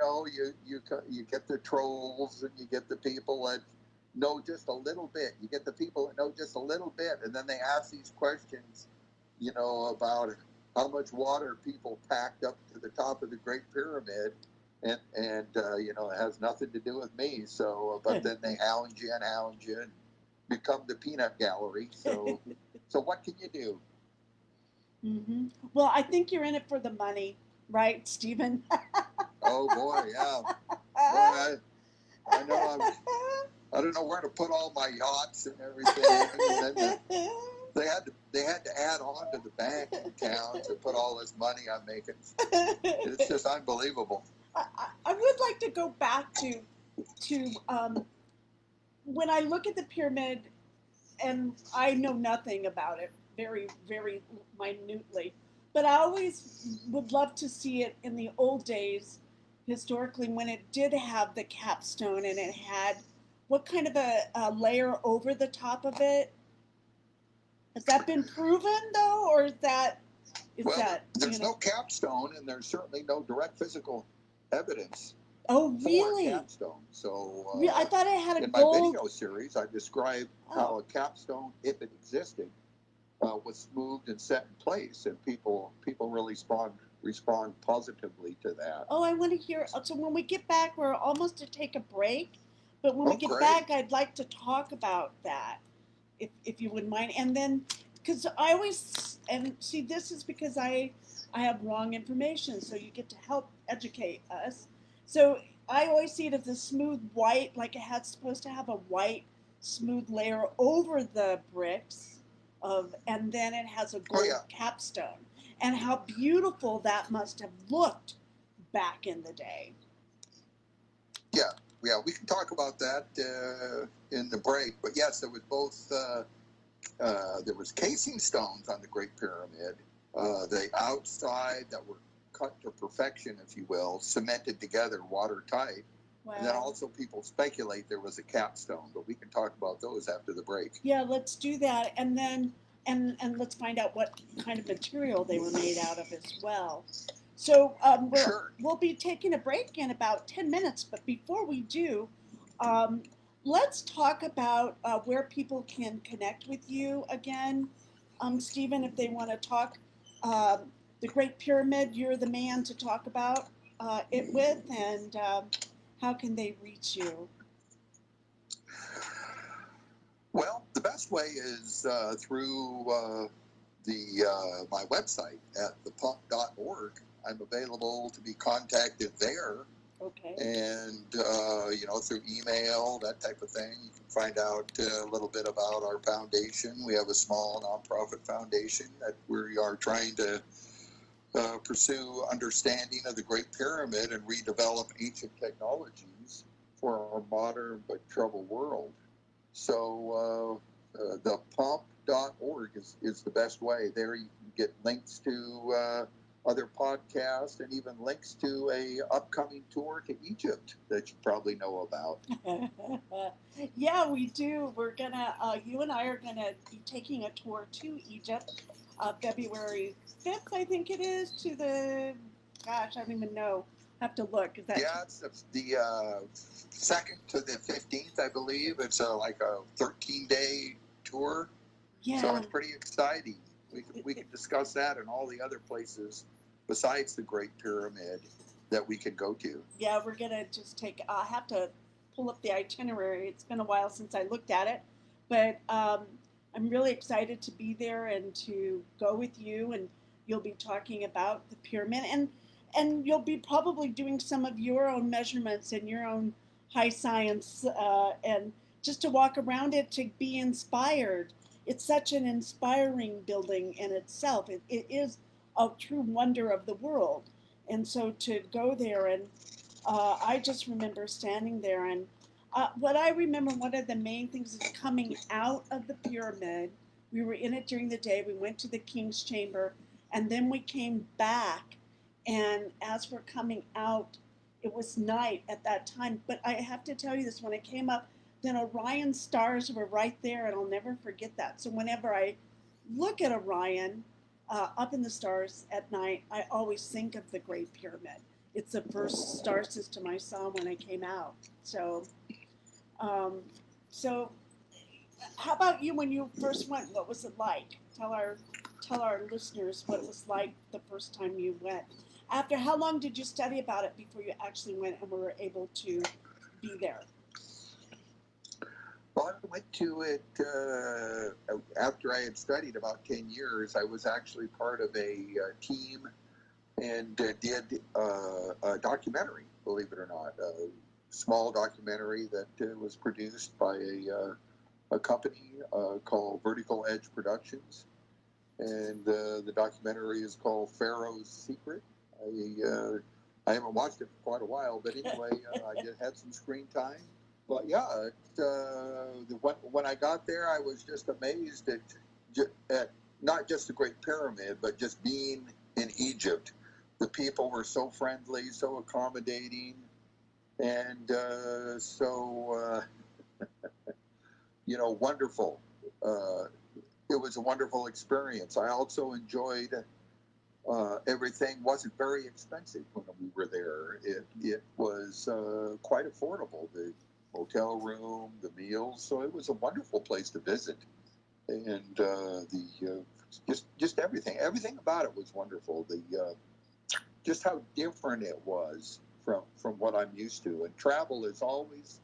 get the trolls and you get the people that know just a little bit. You get the people that know just a little bit, and then they ask these questions, about how much water people packed up to the top of the Great Pyramid, and it has nothing to do with me. So, but then they hound you and become the peanut gallery. So, so what can you do? Mm-hmm. Well, I think you're in it for the money, right, Stephen? Oh boy, yeah. Boy, I know I don't know where to put all my yachts and everything. And then they had to add on to the bank account to put all this money I'm making. It's just unbelievable. I would like to go back to when I look at the pyramid, and I know nothing about it, very, very minutely, but I always would love to see it in the old days, historically, when it did have the capstone and it had what kind of a layer over the top of it. Has that been proven though, or there's no capstone, and there's certainly no direct physical evidence Oh, for really? a capstone. So I thought it had a in gold. my video series, I described how a capstone, if it existed, was smoothed and set in place, and people really respond positively to that. Oh, I want to hear. So when we get back, we're almost to take a break, but when we get great. back, I'd like to talk about that, if you wouldn't mind. And then, because I always see this is because I have wrong information, so you get to help educate us. So I always see it as a smooth white, like it has supposed to have a white, smooth layer over the bricks and then it has a gold capstone. And how beautiful that must have looked back in the day. Yeah, we can talk about that in the break. But yes, there was both. There was casing stones on the Great Pyramid. The outside that were cut to perfection, if you will, cemented together, watertight. Wow. And then also people speculate there was a capstone, but we can talk about those after the break. Yeah, let's do that, and then and let's find out what kind of material they were made out of as well. So we'll be taking a break in about 10 minutes, but before we do, let's talk about where people can connect with you again. Stephen, if they want to talk the Great Pyramid, you're the man to talk about it with, and how can they reach you? Well, the best way is through my website at thepump.org. I'm available to be contacted there. Okay. And, through email, that type of thing. You can find out a little bit about our foundation. We have a small nonprofit foundation that we are trying to pursue understanding of the Great Pyramid and redevelop ancient technologies for our modern but troubled world. So thepump.org is the best way. There you can get links to other podcasts and even links to a upcoming tour to Egypt that you probably know about. Yeah, we do. We're gonna, you and I are gonna be taking a tour to Egypt, February 5th, I think it is, to the, gosh, I don't even know. I have to look. Is that? Yeah, it's the 2nd to the 15th, I believe. It's like a 13-day tour. Yeah. So it's pretty exciting. We can discuss that and all the other places besides the Great Pyramid that we can go to. Yeah, we're going to just I have to pull up the itinerary. It's been a while since I looked at it, but I'm really excited to be there and to go with you, and you'll be talking about the pyramid, and you'll be probably doing some of your own measurements and your own high science, and just to walk around it, to be inspired. It's such an inspiring building in itself. It is a true wonder of the world. And so to go there, and I just remember standing there, and what I remember, one of the main things is coming out of the pyramid. We were in it during the day. We went to the King's Chamber, and then we came back. And as we're coming out, it was night at that time. But I have to tell you this, when I came up, then Orion's stars were right there, and I'll never forget that. So whenever I look at Orion up in the stars at night, I always think of the Great Pyramid. It's the first star system I saw when I came out. So how about you when you first went? What was it like? Tell our listeners what it was like the first time you went. After how long did you study about it before you actually went and were able to be there? Well, I went to it after I had studied about 10 years. I was actually part of a team and did a documentary, believe it or not. small documentary that was produced by a company called Vertical Edge Productions, and the documentary is called Pharaoh's Secret. I haven't watched it for quite a while, but anyway, I had some screen time. But yeah, when I got there, I was just amazed at not just the Great Pyramid, but just being in Egypt. The people were so friendly, so accommodating, and wonderful. It was a wonderful experience. I also enjoyed everything wasn't very expensive when we were there. It was quite affordable. The hotel room, the meals. So it was a wonderful place to visit, and just everything about it was wonderful. Just how different it was from what I'm used to. And travel is always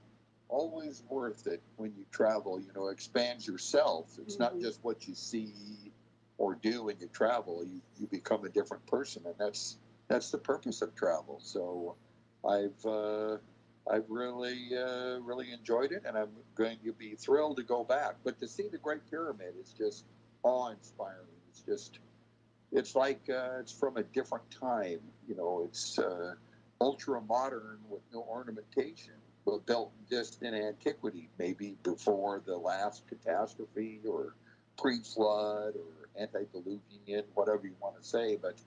worth it when you travel. Expands yourself. It's not just what you see or do when you travel. You become a different person, and that's the purpose of travel. So I've really enjoyed it, and I'm going to be thrilled to go back. But to see the Great Pyramid is just awe-inspiring. It's like it's from a different time. It's ultra modern with no ornamentation, but built just in antiquity, maybe before the last catastrophe or pre-flood or antediluvian, whatever you want to say. But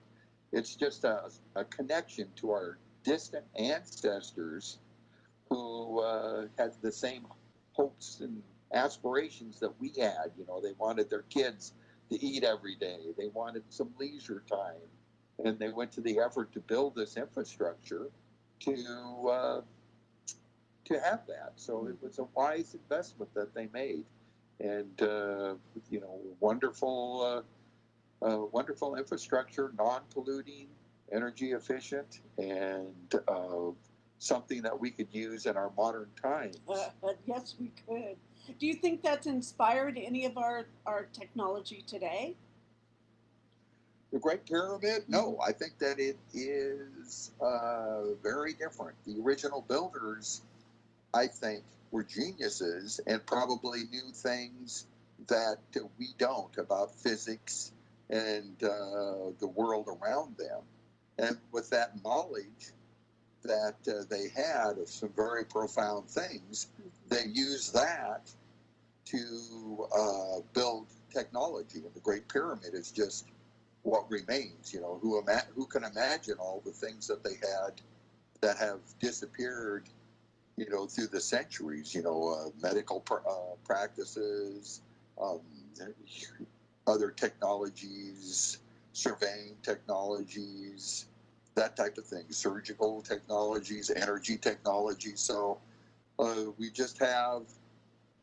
it's just a connection to our distant ancestors who had the same hopes and aspirations that we had. They wanted their kids to eat every day. They wanted some leisure time, and they went to the effort to build this infrastructure to have that. So it was a wise investment that they made, and wonderful infrastructure, non-polluting, energy efficient, and something that we could use in our modern times. Yes, we could. Do you think that's inspired any of our technology today? The Great Pyramid? No, I think that it is very different. The original builders, I think, were geniuses and probably knew things that we don't about physics and the world around them. And with that knowledge that they had of some very profound things, they used that to build technology. And the Great Pyramid is just what remains. Who can imagine all the things that they had that have disappeared, through the centuries, medical practices, other technologies, surveying technologies, that type of thing, surgical technologies, energy technologies. So we just have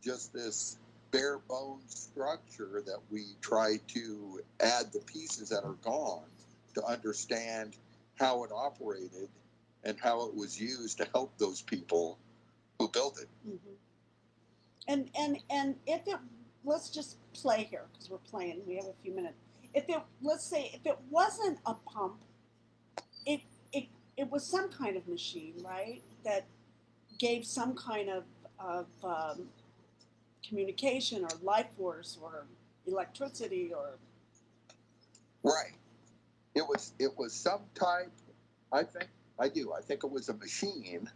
this bare bones structure that we try to add the pieces that are gone to understand how it operated and how it was used to help those people who built it. And if it, let's just play here because we're playing. We have a few minutes. Let's say if it wasn't a pump, it was some kind of machine, right? That gave some kind of communication or life force or electricity or. Right. It was some type. I think it was a machine.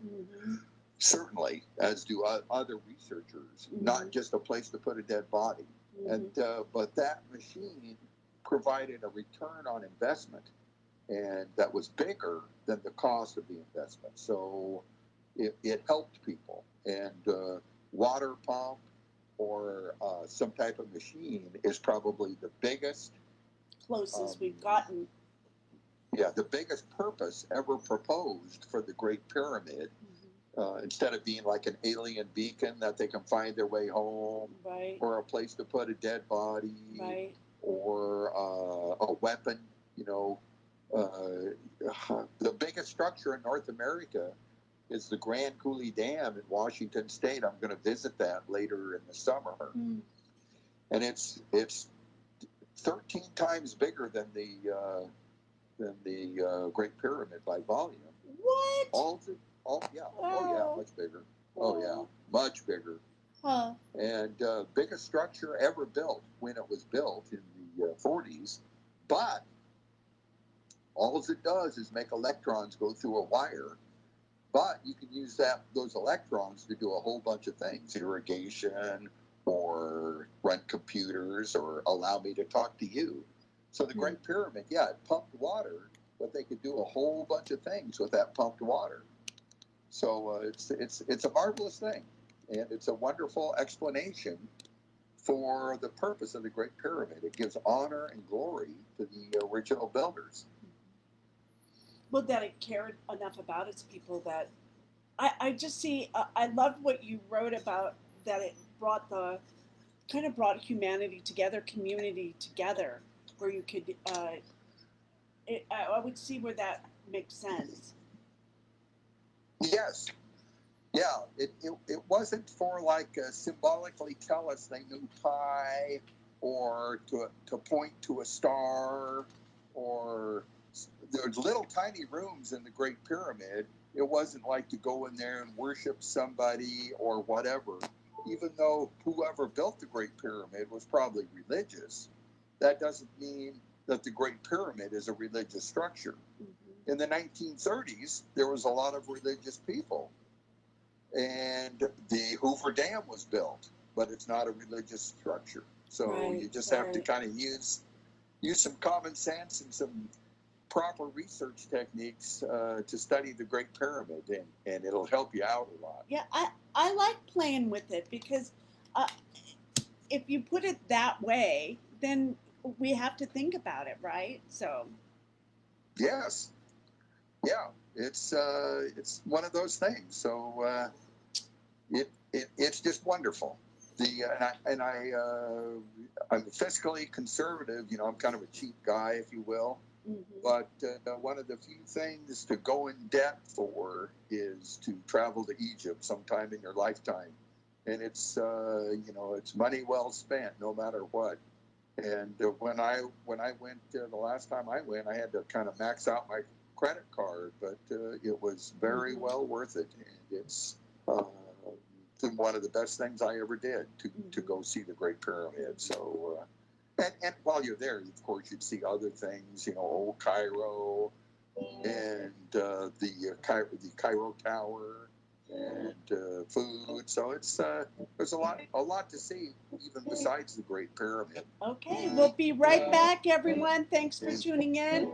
Certainly, as do other researchers, not just a place to put a dead body. And but that machine provided a return on investment, and that was bigger than the cost of the investment. So it helped people. And water pump or some type of machine is probably the biggest, closest we've gotten. Yeah, the biggest purpose ever proposed for the Great Pyramid. Instead of being like an alien beacon that they can find their way home, right, or a place to put a dead body, right, or a weapon, the biggest structure in North America is the Grand Coulee Dam in Washington State. I'm going to visit that later in the summer, and it's 13 times bigger than the Great Pyramid by volume. What? Oh yeah. Oh. Oh yeah. Much bigger. Oh yeah. Much bigger. Huh. And biggest structure ever built when it was built in the 40s. But all it does is make electrons go through a wire. But you can use those electrons to do a whole bunch of things, irrigation, or run computers, or allow me to talk to you. So the Great Pyramid, yeah, it pumped water, but they could do a whole bunch of things with that pumped water. So it's a marvelous thing, and it's a wonderful explanation for the purpose of the Great Pyramid. It gives honor and glory to the original builders. Well, that it cared enough about its people that I just see. I love what you wrote about that it brought humanity together, community together, where you could. I would see where that makes sense. Yes. Yeah, it wasn't for like symbolically tell us they knew pi, or to point to a star, or there's little tiny rooms in the Great Pyramid. It wasn't like to go in there and worship somebody or whatever. Even though whoever built the Great Pyramid was probably religious, that doesn't mean that the Great Pyramid is a religious structure. In the 1930s, there was a lot of religious people. And the Hoover Dam was built, but it's not a religious structure. So you just have to kind of use some common sense and some proper research techniques to study the Great Pyramid, and it'll help you out a lot. Yeah, I like playing with it because if you put it that way, then we have to think about it, right? So. Yes. Yeah, it's one of those things. So it's just wonderful. I'm fiscally conservative. You know, I'm kind of a cheap guy, if you will. Mm-hmm. But one of the few things to go in debt for is to travel to Egypt sometime in your lifetime, and it's it's money well spent, no matter what. And when I went the last time I went, I had to kind of max out my credit card, but it was very well worth it, and it's one of the best things I ever did to go see the Great Pyramid. So, and while you're there, of course, you'd see other things, old Cairo, and the Cairo Tower, and food. So it's there's a lot to see, even besides the Great Pyramid. Okay, we'll be right back, everyone. Thanks for tuning in.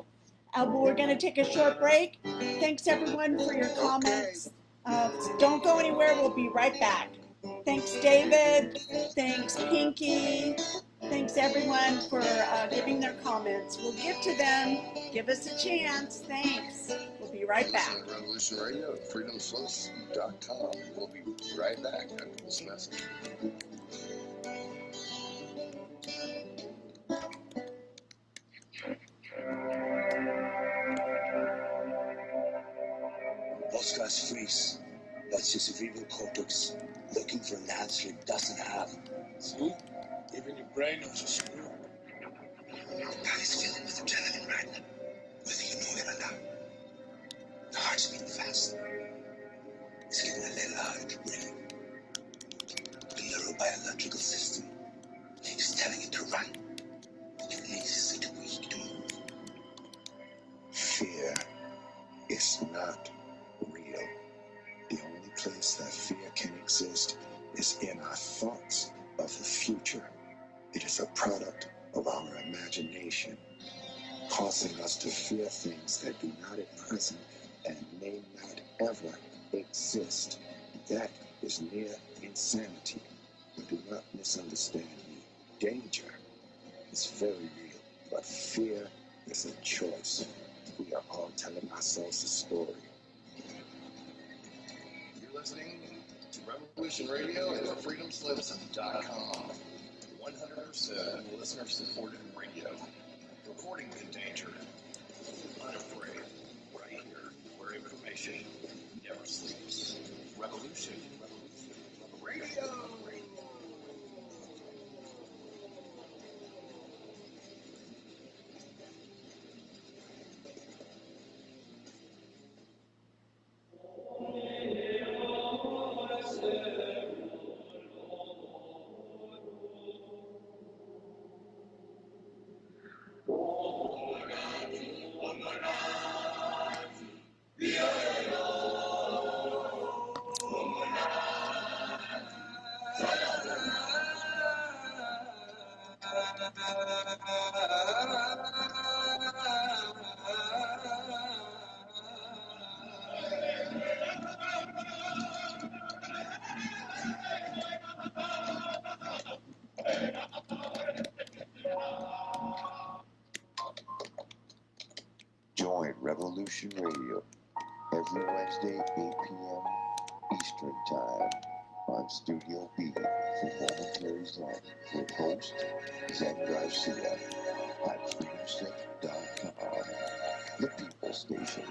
We're going to take a short break. Thanks, everyone, for your comments. Don't go anywhere. We'll be right back. Thanks, David. Thanks, Pinky. Thanks, everyone, for giving their comments. We'll get to them. Give us a chance. Thanks. We'll be right back. Revolution Radio at freedomslips.com. We'll be right back after this message. Oscar's freeze. That's your cerebral cortex looking for an answer it doesn't have. See? Even your brain knows a screw. Your body's filling with adrenaline right now, whether you know it or not. The heart's beating fast. It's getting a little harder to breathe. The neurobiological system is telling it to run. Your knees are too weak to move. Fear is not real. The only place that fear can exist is in our thoughts of the future. It is a product of our imagination, causing us to fear things that do not at present and may not ever exist. That is near insanity. But do not misunderstand me. Danger is very real, but fear is a choice. We are all telling ourselves a story. You're listening to Revolution Radio at freedomslips.com. 100% listener-supported radio. Reporting in danger. Unafraid. Right here, where information never sleeps. Revolution Radio. Revolution Radio, every Wednesday, 8 p.m. Eastern Time on Studio B for Momentary Zen with host Zen Garcia at freedomslip.com, the People Station.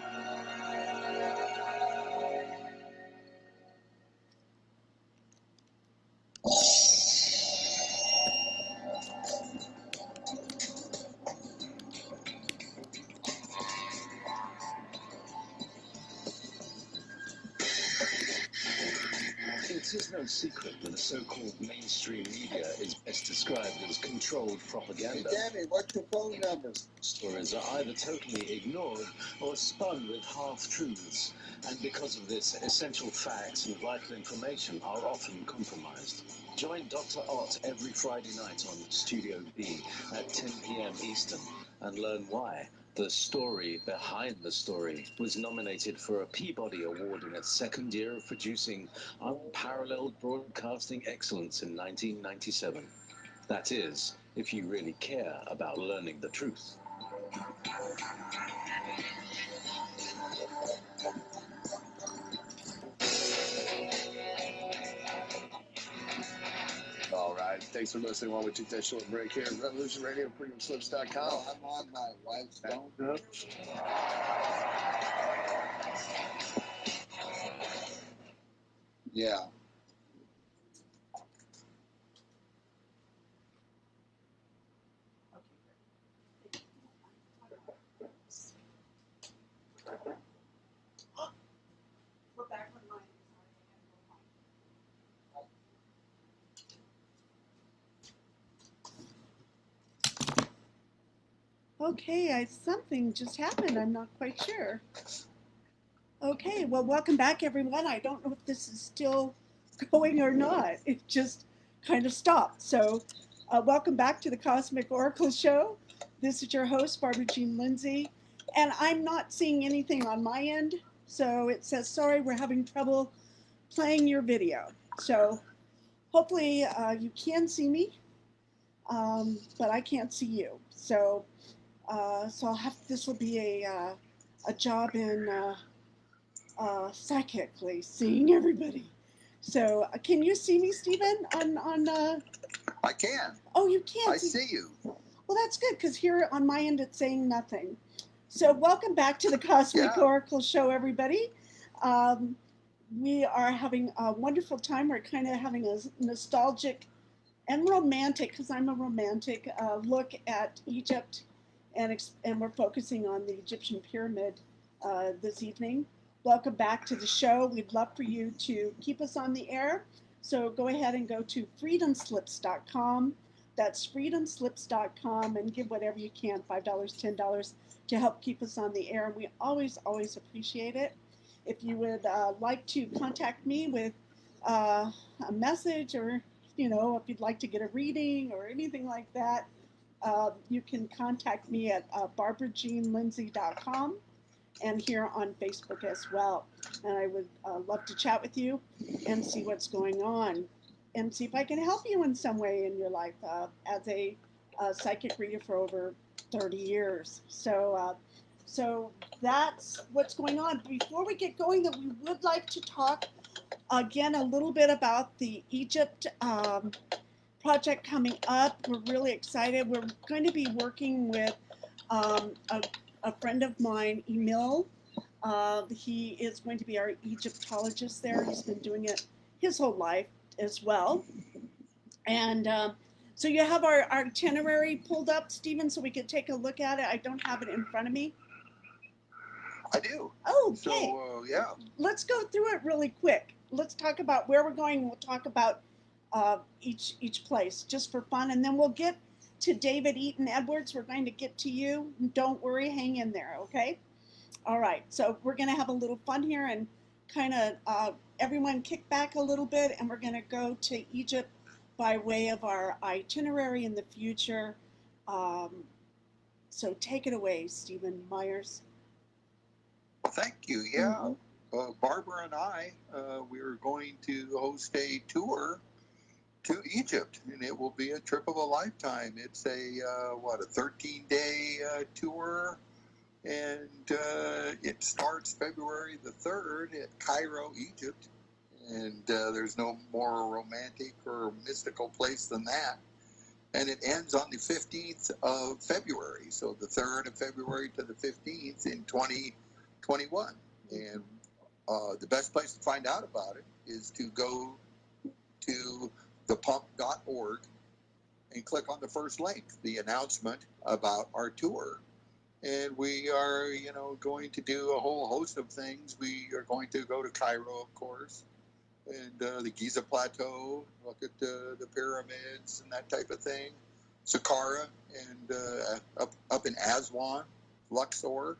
It is no secret that the so-called mainstream media is best described as controlled propaganda. Hey, Danny, what's your phone number? Stories are either totally ignored or spun with half-truths, and because of this, essential facts and vital information are often compromised. Join Dr. Ott every Friday night on Studio B at 10 p.m. Eastern and learn why The Story Behind the Story was nominated for a Peabody Award in its second year of producing unparalleled broadcasting excellence in 1997. That is, if you really care about learning the truth. All right. Thanks for listening while we took that short break here at Revolution Radio, freedomslips.com. Oh, I'm on my wife's phone. Yeah. We're back online. Okay, something just happened. I'm not quite sure. Okay, well, welcome back, everyone. I don't know if this is still going or not. It just kind of stopped. So, welcome back to the Cosmic Oracle Show. This is your host, Barbara Jean Lindsey, and I'm not seeing anything on my end. So it says, sorry, we're having trouble playing your video. So hopefully you can see me, but I can't see you. So I'll have, this will be a job in psychically seeing everybody. So can you see me, Stephen? I can. Oh, you can. I see you. Well, that's good, because here on my end it's saying nothing. So welcome back to the Cosmic Oracle Show, everybody. We are having a wonderful time. We're kind of having a nostalgic and romantic, because I'm a romantic, look at Egypt, and we're focusing on the Egyptian pyramid this evening. Welcome back to the show. We'd love for you to keep us on the air. So go ahead and go to freedomslips.com. That's freedomslips.com, and give whatever you can, $5, $10, to help keep us on the air. We always, always appreciate it. If you would like to contact me with a message, or, you know, if you'd like to get a reading or anything like that, you can contact me at barbarajeanlindsey.com and here on Facebook as well. And I would love to chat with you and see what's going on and see if I can help you in some way in your life as a psychic reader for over 30 years. So that's what's going on. Before we get going, that we would like to talk again a little bit about the Egypt project coming up. We're really excited. We're going to be working with a friend of mine, Emil. He is going to be our Egyptologist there. He's been doing it his whole life as well. And so you have our itinerary pulled up, Stephen, so we could take a look at it. I don't have it in front of me. I do. Oh, okay. So, yeah. Let's go through it really quick. Let's talk about where we're going, and we'll talk about each place just for fun. And then we'll get to David Eaton Edwards. We're going to get to you. Don't worry, hang in there, okay? All right, so we're going to have a little fun here and kind of everyone kick back a little bit, and we're going to go to Egypt by way of our itinerary in the future. So take it away, STEVEN Meyers. Well, thank you. Yeah, Barbara and I, we're going to host a tour to Egypt, and it will be a trip of a lifetime. It's a 13-day tour And it starts February the 3rd at Cairo, Egypt. And there's no more romantic or mystical place than that. And it ends on the 15th of February. So the 3rd of February to the 15th in 2021. And the best place to find out about it is to go to thepump.org and click on the first link, the announcement about our tour. And we are, going to do a whole host of things. We are going to go to Cairo, of course, and the Giza Plateau, look at the pyramids and that type of thing. Saqqara, and up in Aswan, Luxor,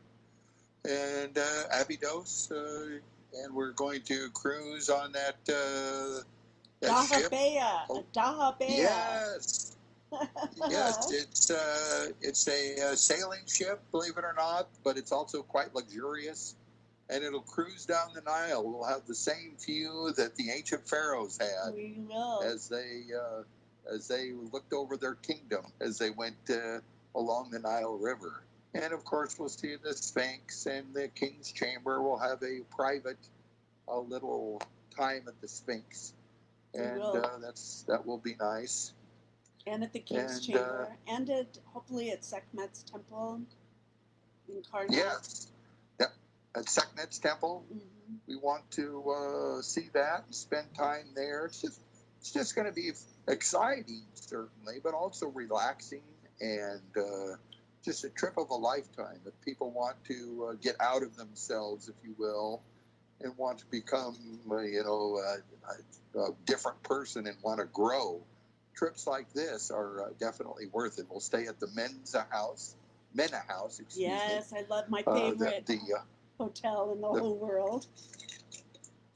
and Abydos, and we're going to cruise on that ship. Dahabea. Yes. Yes, it's a sailing ship, believe it or not, but it's also quite luxurious, and it'll cruise down the Nile. We'll have the same view that the ancient pharaohs had We will. as they looked over their kingdom as they went along the Nile River. And of course, we'll see the Sphinx and the King's Chamber. We'll have a private, little time at the Sphinx, and that will be nice. And at the King's Chamber, and hopefully at Sekhmet's Temple in Karnak. Yes, yep. At Sekhmet's Temple, we want to see that and spend time there. It's just going to be exciting, certainly, but also relaxing and just a trip of a lifetime. If people want to get out of themselves, if you will, and want to become, a different person and want to grow, trips like this are definitely worth it. We'll stay at the Mena House, excuse me. Yes, I love my favorite hotel in the whole world.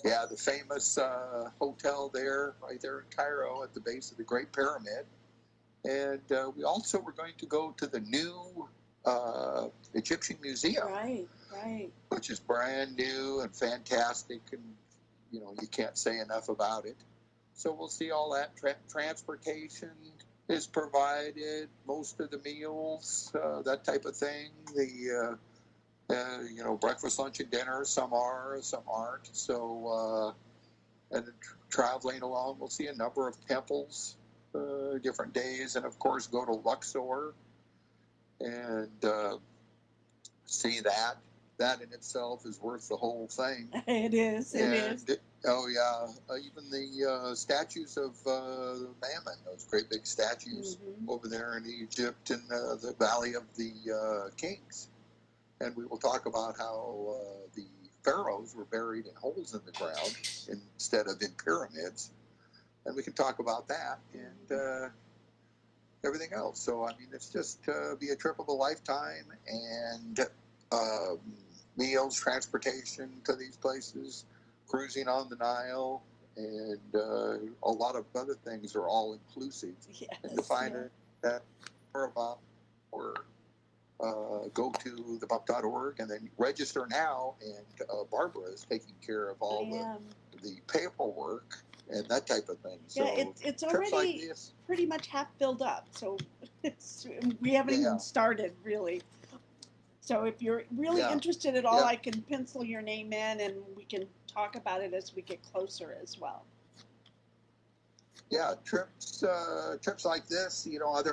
Yeah, the famous hotel there, right there in Cairo at the base of the Great Pyramid. And we also were going to go to the new Egyptian Museum. Right. Which is brand new and fantastic, and, you can't say enough about it. So we'll see all that. Transportation is provided, most of the meals, that type of thing. The, breakfast, lunch, and dinner, some are, some aren't. So, and traveling along, we'll see a number of temples, different days, and of course go to Luxor and see that. That in itself is worth the whole thing. It is. Oh yeah, even the statues of Mammon, those great big statues over there in Egypt in the Valley of the Kings. And we will talk about how the pharaohs were buried in holes in the ground instead of in pyramids. And we can talk about that and everything else. So, I mean, it's just be a trip of a lifetime, and meals, transportation to these places, cruising on the Nile, and a lot of other things are all inclusive. Yes, and to find that more about, or go to thepump.org and then register now. And Barbara is taking care of all the paperwork and that type of thing. So it's already like pretty much half filled up. So we haven't even started really. So if you're really interested at all, I can pencil your name in and we can talk about it as we get closer as well. Yeah, trips like this,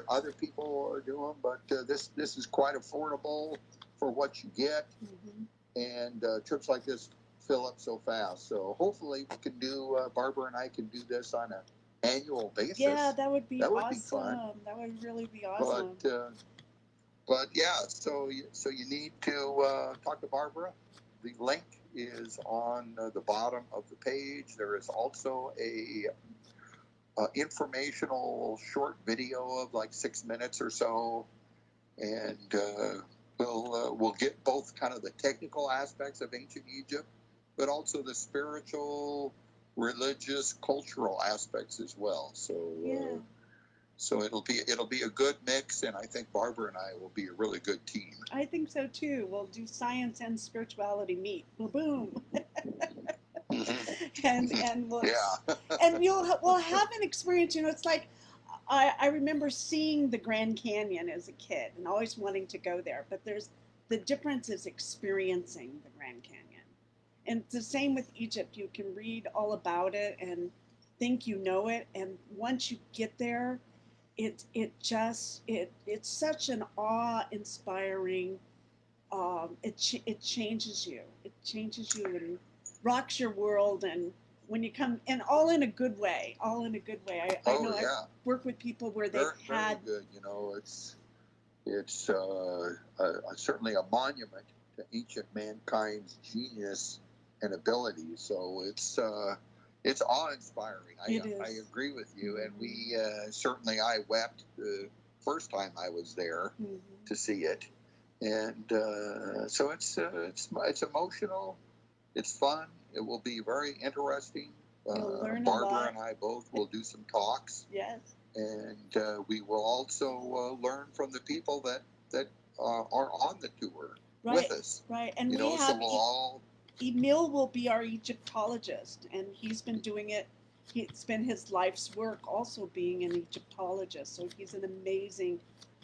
other people are doing, but this is quite affordable for what you get, and trips like this fill up so fast. So hopefully we can do, Barbara and I can do this on an annual basis. Yeah, that would be awesome. Would be fun. That would really be awesome. But yeah, so you need to talk to Barbara. The link is on the bottom of the page. There is also a informational short video of like 6 minutes or so, and we'll get both kind of the technical aspects of ancient Egypt, but also the spiritual, religious, cultural aspects as well. So so it'll be a good mix, and I think Barbara and I will be a really good team. I think so too. We'll do science and spirituality meet. Boom. and we'll, and we'll have an experience. It's like I remember seeing the Grand Canyon as a kid and always wanting to go there, but there's The difference is experiencing the Grand Canyon. And it's the same with Egypt. You can read all about it and think you know it, and once you get there, it's such an awe-inspiring. It changes you. It changes you and rocks your world. And when you come, and all in a good way. All in a good way. I know yeah. I've worked with people where they've had. Very good. You know, it's certainly a monument to ancient mankind's genius and ability. So it's awe-inspiring. I agree with you, and we certainly I wept the first time I was there to see it, and so it's emotional, it's fun. It will be very interesting. You'll learn a Barbara lot. and I both will do some talks. Yes. And we will also learn from the people that are on the tour with us. Right, and you we know, have so we'll all. Emil will be our Egyptologist, and he's been doing it. It's been his life's work, also being an Egyptologist. So he's an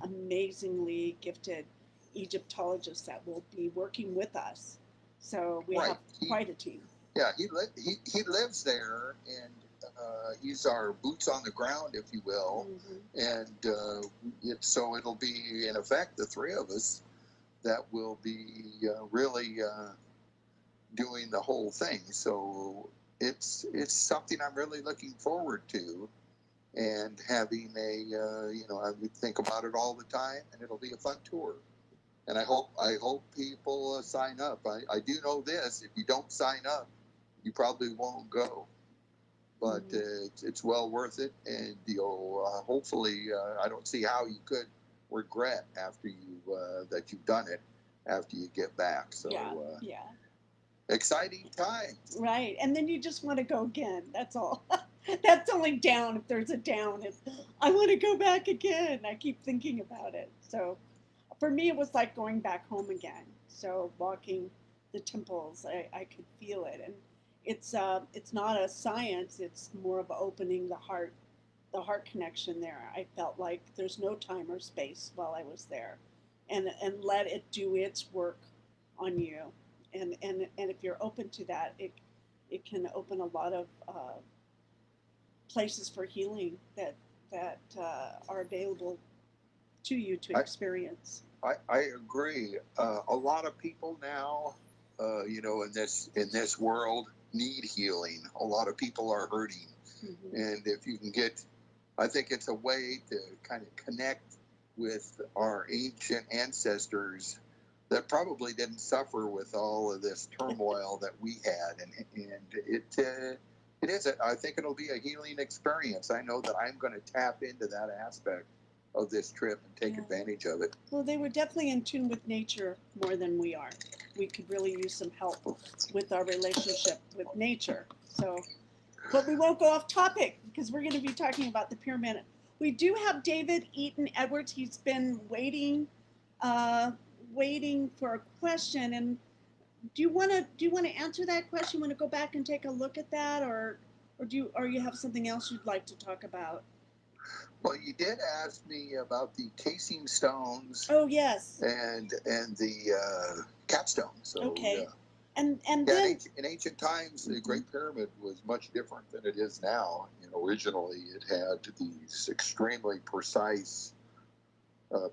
amazingly gifted Egyptologist that will be working with us. So we have quite a team. Yeah, he lives there, and he's our boots on the ground, if you will. And so it'll be, in effect, the three of us that will be really doing the whole thing. So it's something I'm really looking forward to, and having I would think about it all the time, and it'll be a fun tour. And I hope people sign up. I do know this: if you don't sign up, you probably won't go. But it's well worth it, and you'll hopefully. I don't see how you could regret after that you've done it after you get back. So yeah. Exciting time. Right, and then you just want to go again. That's all. That's only down if there's a down. I want to go back again. I keep thinking about it. So for me, it was like going back home again. So walking the temples, I could feel it, and it's not a science. It's more of opening the heart connection there. I felt like there's no time or space while I was there, and let it do its work on you. And if you're open to that, it can open a lot of places for healing that are available to you to experience. I agree. A lot of people now, in this world, need healing. A lot of people are hurting, and if you can get, I think it's a way to kind of connect with our ancient ancestors that probably didn't suffer with all of this turmoil that we had, and it is. I think it'll be a healing experience. I know that I'm going to tap into that aspect of this trip and take advantage of it. Well, they were definitely in tune with nature more than we are. We could really use some help with our relationship with nature. So, but we won't go off topic because we're going to be talking about the pyramid. We do have David Eaton Edwards. He's been waiting for a question. And do you want to answer that question? Want to go back and take a look at that, or you have something else you'd like to talk about? Well, you did ask me about the casing stones. Oh yes. And the capstone. So, okay. And then in ancient times, the Great Pyramid was much different than it is now. Originally it had these extremely precise,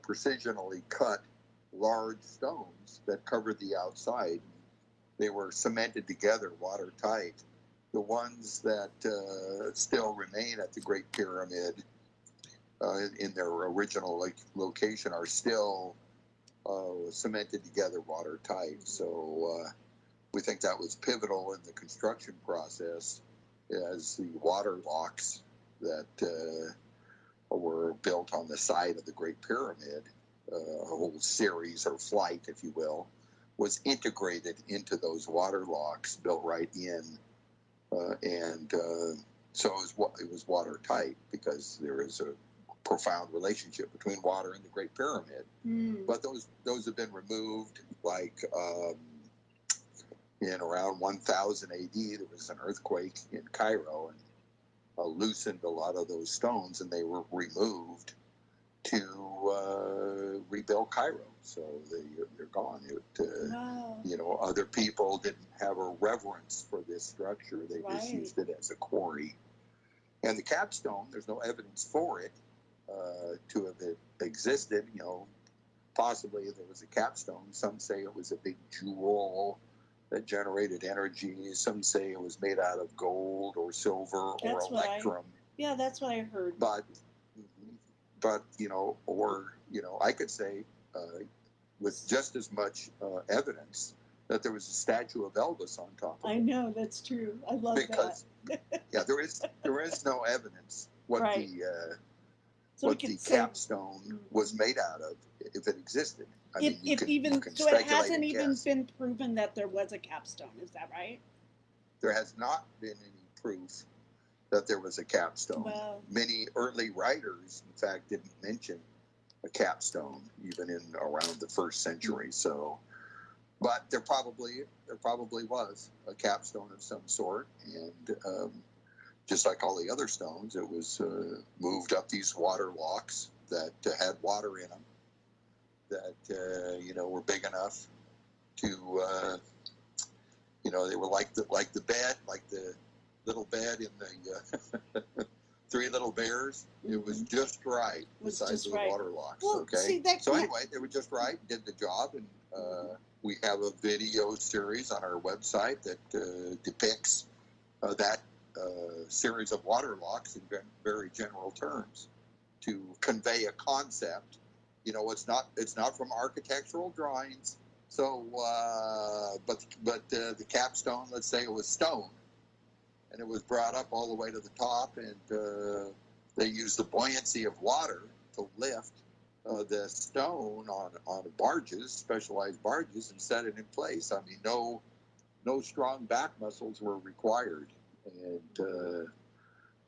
precisionally cut large stones that covered the outside. They were cemented together, watertight. The ones that still remain at the Great Pyramid in their original location are still cemented together, watertight. So we think that was pivotal in the construction process, as the water locks that were built on the side of the Great Pyramid, a whole series or flight, if you will, was integrated into those water locks built right in, and so it was watertight because there is a profound relationship between water and the Great Pyramid. But those have been removed, like in around 1000 AD, there was an earthquake in Cairo and loosened a lot of those stones, and they were removed to rebuild Cairo, so they're gone. Wow. Other people didn't have a reverence for this structure. They just used it as a quarry. And the capstone, there's no evidence for it to have existed. Possibly there was a capstone. Some say it was a big jewel that generated energy. Some say it was made out of gold or silver or electrum. That's what I heard. But I could say with just as much evidence that there was a statue of Elvis on top of it. I know, that's true. I love because, that. there is no evidence what the capstone was made out of, if it existed. It hasn't even been proven that there was a capstone. Is that right? There has not been any proof that there was a capstone. Wow. Many early writers, in fact, didn't mention a capstone, even in around the first century. So, but there probably was a capstone of some sort, and just like all the other stones, it was moved up these water locks that had water in them, that were big enough to, they were like the bed, like the little bed in the Three Little Bears. It was just right, the size of the water locks. Well, so anyway, they were just right, did the job, and we have a video series on our website that depicts that series of water locks in very general terms to convey a concept. It's not from architectural drawings. So, but the capstone, let's say it was stone, and it was brought up all the way to the top, and they used the buoyancy of water to lift the stone on barges, specialized barges, and set it in place. I mean, no strong back muscles were required, and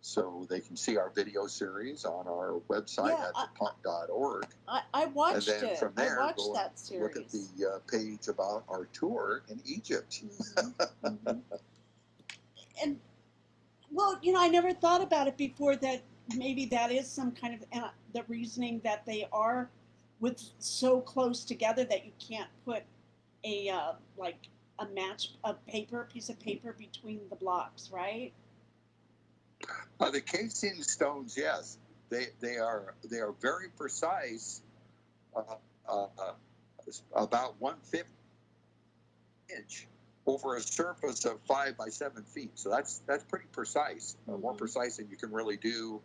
so they can see our video series on our website at thepump.org. I watched it. And then from there, I watched that series. Look at the page about our tour in Egypt. And, well, I never thought about it before, that maybe that is some kind of the reasoning that they are so close together that you can't put a piece of paper between the blocks, right? The casing stones, yes, they are very precise, about 1/5 inch over a surface of 5 by 7 feet. So that's pretty precise, more precise than you can really do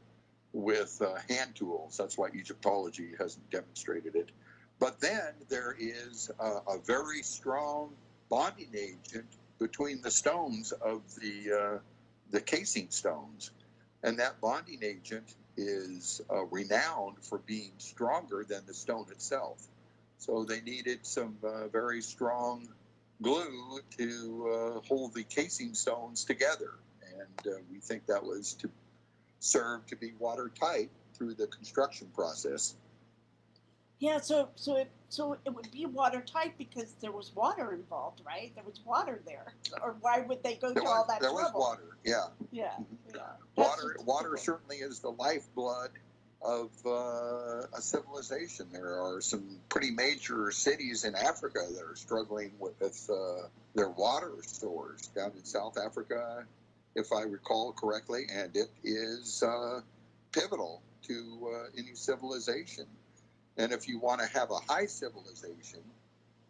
with hand tools. That's why Egyptology hasn't demonstrated it. But then there is a very strong bonding agent between the stones of the casing stones, and that bonding agent is renowned for being stronger than the stone itself. So they needed some very strong glue to hold the casing stones together, and we think that was to serve to be watertight through the construction process. Yeah, so it would be watertight because there was water involved, right? There was water there, or why would they go all that trouble? There was water, yeah. Yeah. Water certainly is the lifeblood of a civilization. There are some pretty major cities in Africa that are struggling with their water stores down in South Africa, if I recall correctly, and it is pivotal to any civilization. And if you want to have a high civilization,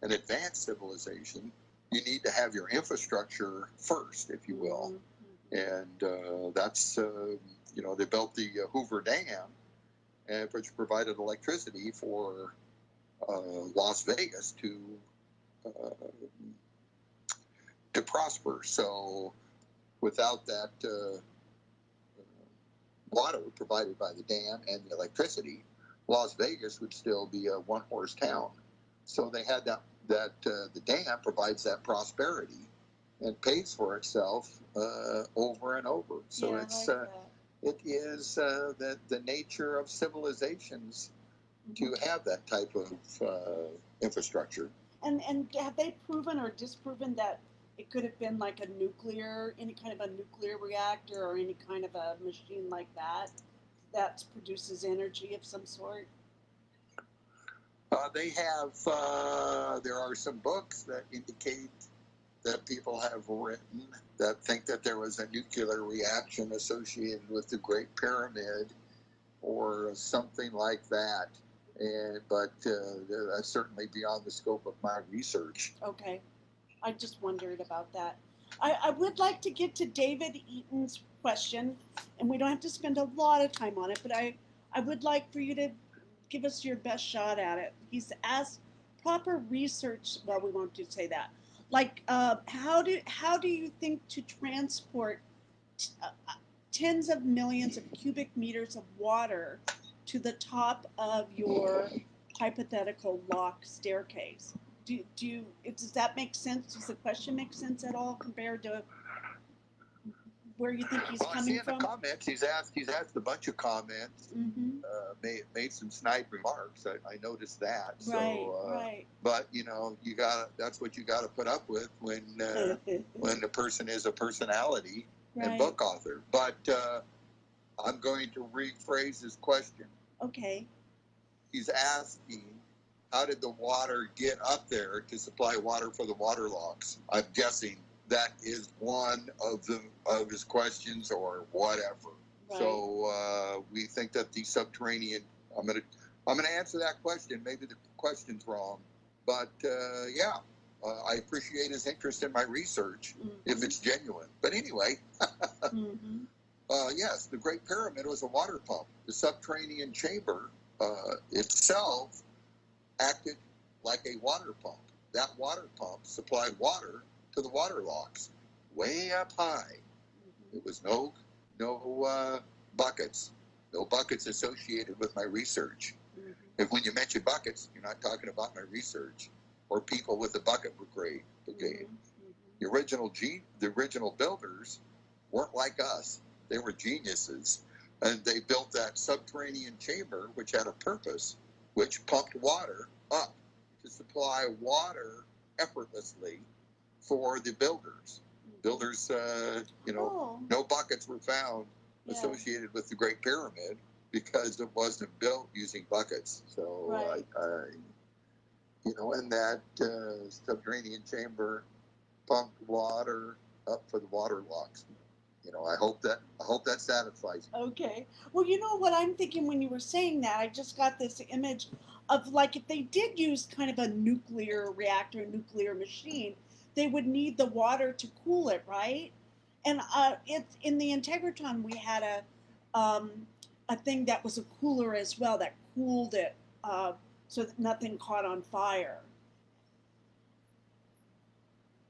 an advanced civilization, you need to have your infrastructure first, if you will. And that's, they built the Hoover Dam, which provided electricity for Las Vegas to prosper. So without that water provided by the dam and the electricity, Las Vegas would still be a one-horse town. So they had that the dam provides that prosperity and pays for itself over and over. So it is the nature of civilizations to have that type of infrastructure. And have they proven or disproven that it could have been like any kind of a nuclear reactor or any kind of a machine like that produces energy of some sort? They have, there are some books that indicate that people have written that think that there was a nuclear reaction associated with the Great Pyramid or something like that. But that's certainly beyond the scope of my research. Okay. I just wondered about that. I would like to get to David Eaton's question, and we don't have to spend a lot of time on it, but I would like for you to give us your best shot at it. He's asked proper research. Well, we won't just say that. Like, how do you think to transport tens of millions of cubic meters of water to the top of your hypothetical lock staircase? Does that make sense? Does the question make sense at all compared to where you think he's coming I see from? in the comments, he's asked a bunch of comments, made some snide remarks. I noticed that. Right. But that's what you gotta put up with when the person is a personality and book author. But I'm going to rephrase his question. Okay. He's asking, how did the water get up there to supply water for the water locks? I'm guessing that is one of his questions or whatever. Right. So we think that the subterranean. I'm gonna answer that question. Maybe the question's wrong, but I appreciate his interest in my research if it's genuine. But anyway, yes, the Great Pyramid was a water pump. The subterranean chamber itself acted like a water pump. That water pump supplied water to the water locks way up high. There was no buckets associated with my research. If when you mention buckets, you're not talking about my research or people with the bucket brigade. The original builders weren't like us. They were geniuses, and they built that subterranean chamber, which had a purpose, which pumped water up to supply water effortlessly for the builders. Builders, no buckets were found associated with the Great Pyramid because it wasn't built using buckets. So, and that subterranean chamber pumped water up for the water locks. I hope that satisfies you. Okay. Well, you know what I'm thinking when you were saying that? I just got this image of like if they did use kind of a nuclear reactor, nuclear machine, they would need the water to cool it, right? And it's in the Integratron we had a thing that was a cooler as well that cooled it so that nothing caught on fire.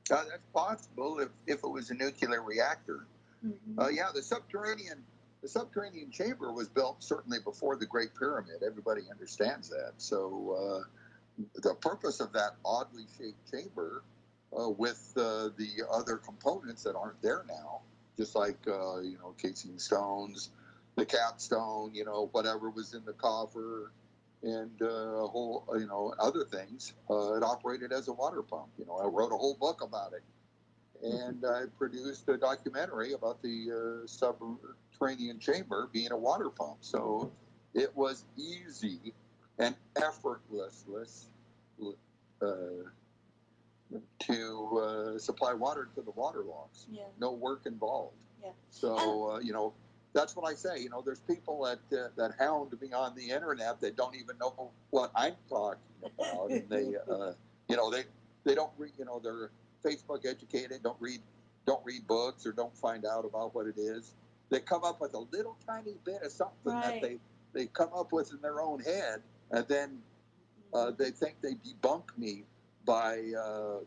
That's possible if it was a nuclear reactor. The subterranean chamber was built certainly before the Great Pyramid. Everybody understands that. So the purpose of that oddly shaped chamber with the other components that aren't there now, just like casing stones, the capstone, whatever was in the coffer, and a whole other things, it operated as a water pump. I wrote a whole book about it. And I produced a documentary about the subterranean chamber being a water pump. So it was easy and effortless to supply water to the water locks. Yeah. No work involved. Yeah. So, that's what I say. There's people that hound me on the internet that don't even know what I'm talking about. And they don't read, they're Facebook educated, don't read books or don't find out about what it is. They come up with a little tiny bit of something that they come up with in their own head, and then they think they debunk me by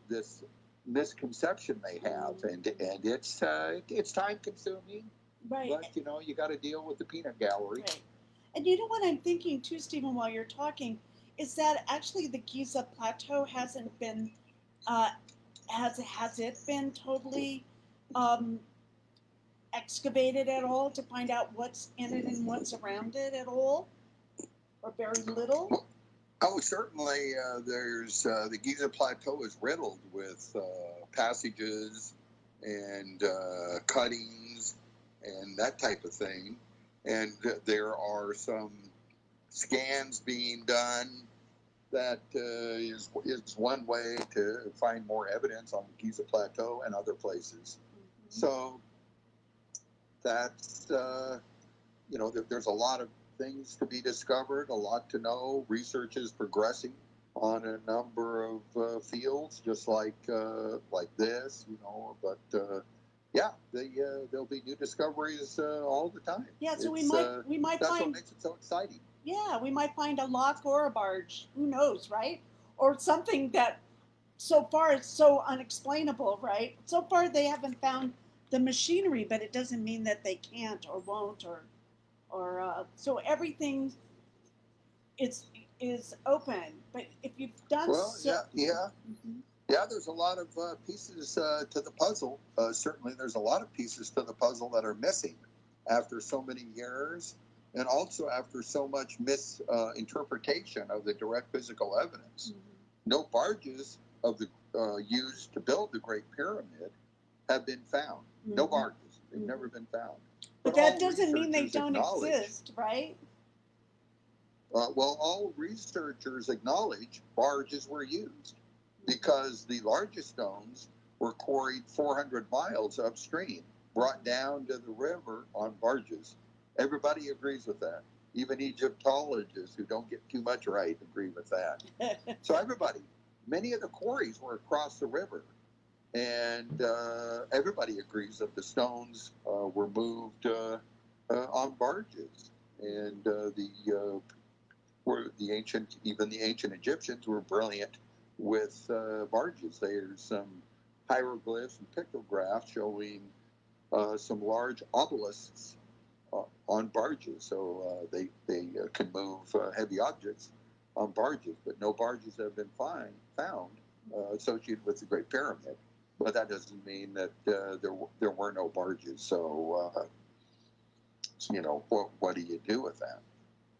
this misconception they have, and it's time consuming. Right. But you got to deal with the peanut gallery. Right. And you know what I'm thinking too, Stephen, while you're talking, is that actually the Giza Plateau hasn't been. Has it been totally excavated at all to find out what's in it and what's around it at all, or very little? Oh, certainly. There's the Giza Plateau is riddled with passages and cuttings and that type of thing, and there are some scans being done that is one way to find more evidence on the Giza Plateau and other places. So that's, there's a lot of things to be discovered, a lot to know. Research is progressing on a number of fields, just like this, But there'll be new discoveries all the time. Yeah, so we might that's find. what makes it so exciting. Yeah, we might find a lock or a barge. Who knows, right? Or something that so far is so unexplainable, right? So far they haven't found the machinery, but it doesn't mean that they can't or won't or so everything is open. But if you've done Yeah, there's a lot of pieces to the puzzle. Certainly, there's a lot of pieces to the puzzle that are missing after so many years, and also after so much misinterpretation of the direct physical evidence. No barges of the used to build the Great Pyramid have been found. No barges. They've never been found. But that doesn't mean they don't exist, right? Well, all researchers acknowledge barges were used because the largest stones were quarried 400 miles upstream, brought down to the river on barges. Everybody agrees with that. Even Egyptologists who don't get too much right agree with that. So many of the quarries were across the river, and everybody agrees that the stones were moved on barges, and the ancient Egyptians were brilliant with barges. There's some hieroglyphs and pictographs showing some large obelisks on barges, so they can move heavy objects on barges, but no barges have been found associated with the Great Pyramid. But that doesn't mean that there were no barges. So what do you do with that?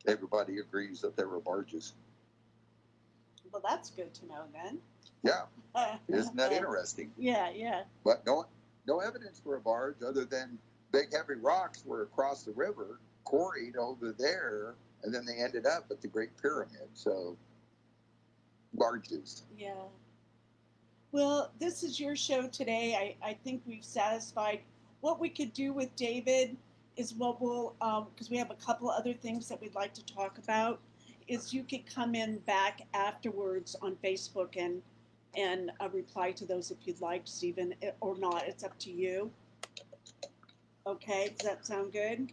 Everybody agrees that there were barges. Well, that's good to know then. Yeah, isn't that interesting? Yeah. But no evidence for a barge other than big heavy rocks were across the river, quarried over there, and then they ended up at the Great Pyramid. So barges. Yeah. Well, this is your show today. I think we've satisfied. What we could do with David is what we'll, because we have a couple other things that we'd like to talk about, is you could come in back afterwards on Facebook and reply to those if you'd like, Stephen, or not. It's up to you. Okay, does that sound good?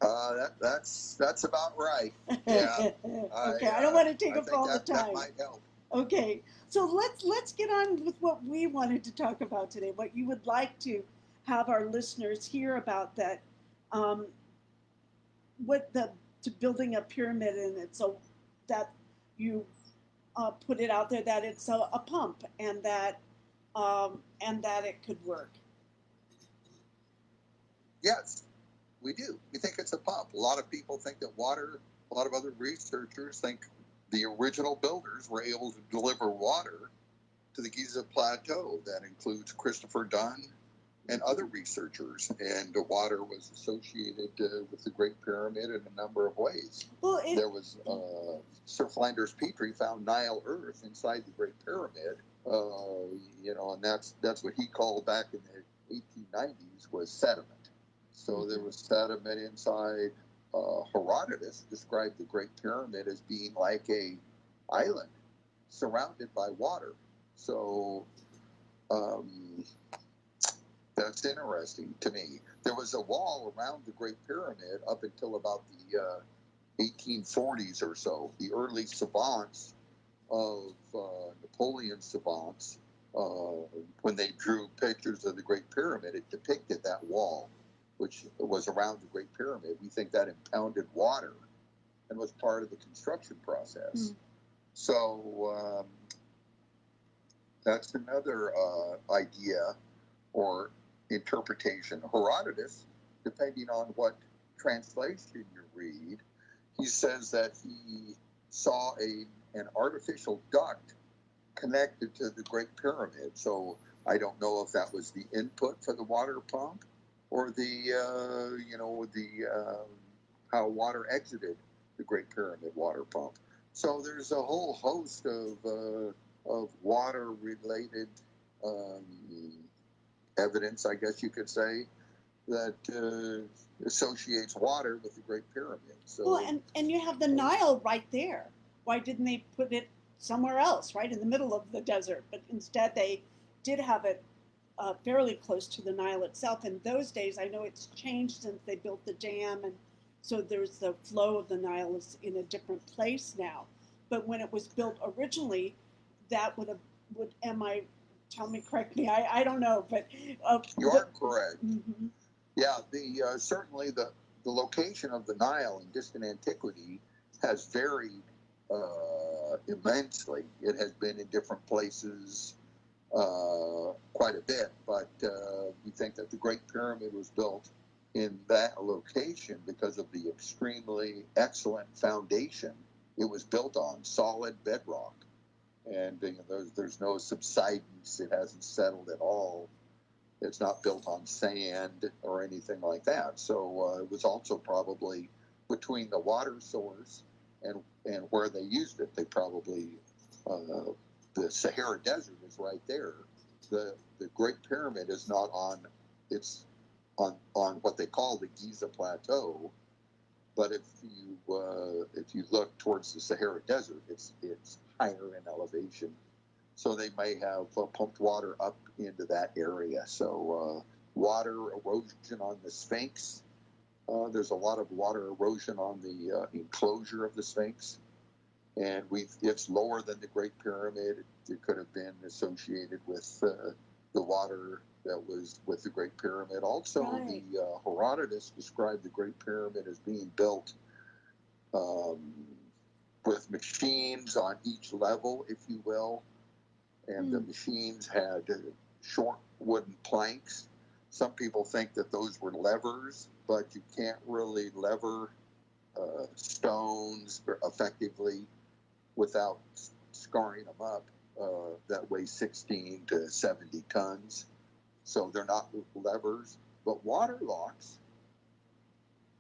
That's about right. Yeah. Okay, I don't want to take up all the time. That might help. Okay, so let's get on with what we wanted to talk about today. What you would like to have our listeners hear about that, to building a pyramid, and it's so that you put it out there that it's a pump and that it could work. Yes, we do. We think it's a pump. A lot of people think that water. A lot of other researchers think the original builders were able to deliver water to the Giza Plateau. That includes Christopher Dunn and other researchers. And the water was associated with the Great Pyramid in a number of ways. Well, there was Sir Flanders Petrie found Nile earth inside the Great Pyramid. And that's what he called back in the 1890s was sediment. So there was sediment inside. Herodotus described the Great Pyramid as being like a island surrounded by water. So that's interesting to me. There was a wall around the Great Pyramid up until about the 1840s or so. The early savants of Napoleon's savants, when they drew pictures of the Great Pyramid, it depicted that wall, which was around the Great Pyramid. We think that impounded water and was part of the construction process. So that's another idea or interpretation. Herodotus, depending on what translation you read, he says that he saw an artificial duct connected to the Great Pyramid. So I don't know if that was the input for the water pump or how water exited the Great Pyramid water pump. So there's a whole host of water-related evidence, I guess you could say, that associates water with the Great Pyramid. So, Well, and you have the Nile right there. Why didn't they put it somewhere else, right in the middle of the desert? But instead, they did have it fairly close to the Nile itself. In those days, I know it's changed since they built the dam, and so there's the flow of the Nile is in a different place now. But when it was built originally, that would am I tell me, correct me, I don't know, but you are correct. Mm-hmm. Yeah, certainly the location of the Nile in distant antiquity has varied immensely. It has been in different places quite a bit, but we think that the Great Pyramid was built in that location because of the extremely excellent foundation it was built on, solid bedrock, and there's no subsidence. It hasn't settled at all. It's not built on sand or anything like that. So it was also probably between the water source and where they used it. They probably the Sahara Desert is right there. The Great Pyramid is not on on what they call the Giza Plateau, but if you look towards the Sahara Desert, it's higher in elevation. So they may have pumped water up into that area. So water erosion on the Sphinx. There's a lot of water erosion on the enclosure of the Sphinx, and it's lower than the Great Pyramid. It could have been associated with the water that was with the Great Pyramid. Also, Right. the Herodotus described the Great Pyramid as being built with machines on each level, if you will. And the machines had short wooden planks. Some people think that those were levers, but you can't really lever stones effectively without scarring them up. That weigh 16 to 70 tons. So they're not levers. But water locks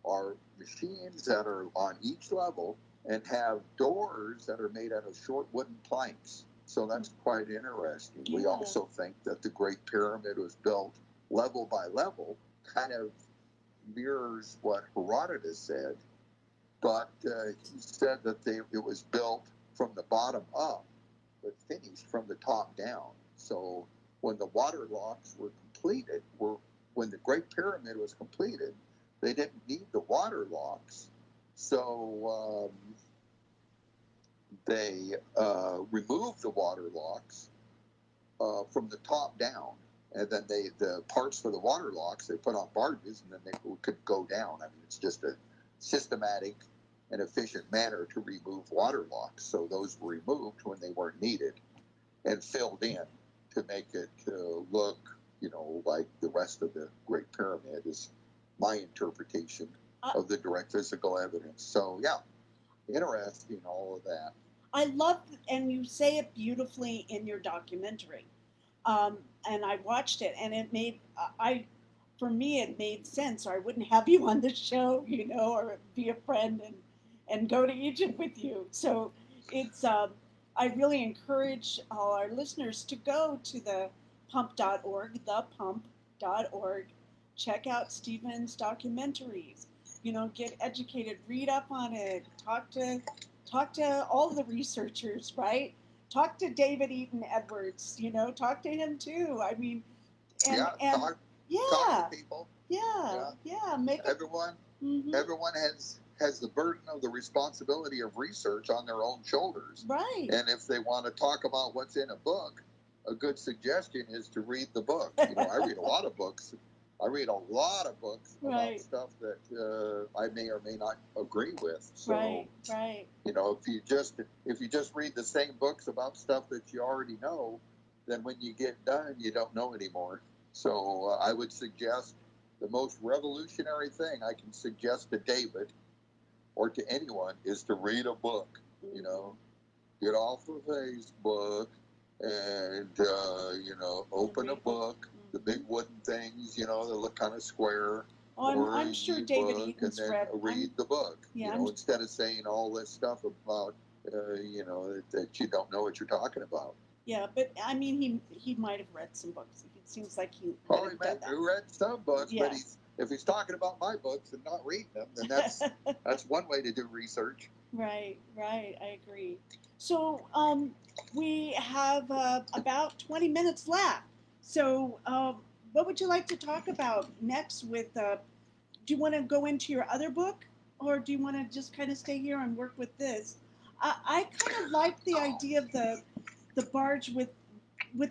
are machines that are on each level and have doors that are made out of short wooden planks. So that's quite interesting. Yeah. We also think that the Great Pyramid was built level by level, kind of mirrors what Herodotus said, but he said that it was built from the bottom up, but finished from the top down. So when the water locks were completed, when the Great Pyramid was completed, they didn't need the water locks. So they removed the water locks from the top down, and then the parts for the water locks they put on barges, and then they could go down. I mean, it's just a systematic and efficient manner to remove water locks. So those were removed when they weren't needed and filled in to make it look, like the rest of the Great Pyramid is my interpretation of the direct physical evidence. So yeah, interesting, all of that. I love, and you say it beautifully in your documentary. And I watched it, and it made for me, it made sense, or I wouldn't have you on the show, or be a friend and go to Egypt with you. So it's I really encourage all our listeners to go to the pump.org, thepump.org, check out Steven's documentaries. Get educated, read up on it, talk to all the researchers, right? Talk to David Eaton Edwards, talk to him too. I mean, Talk to people. Make everyone. Mm-hmm. Everyone has the burden of the responsibility of research on their own shoulders. Right. And if they want to talk about what's in a book, a good suggestion is to read the book. I read a lot of books. I read a lot of books about stuff that I may or may not agree with. So, right. If you just read the same books about stuff that you already know, then when you get done, you don't know anymore. So I would suggest the most revolutionary thing I can suggest to David or to anyone is to read a book. Get off of Facebook and open a book. The big wooden things, they look kind of square. I'm sure David Eaton's read the book. Instead of saying all this stuff about that you don't know what you're talking about. Yeah, but I mean, he might have read some books. It seems like he Oh, might he have done that. read some books, Yeah. but if he's talking about my books and not reading them, then that's one way to do research. Right, I agree. So we have about 20 minutes left. So what would you like to talk about next with, do you want to go into your other book or do you want to just kind of stay here and work with this? I kind of like the idea of the barge with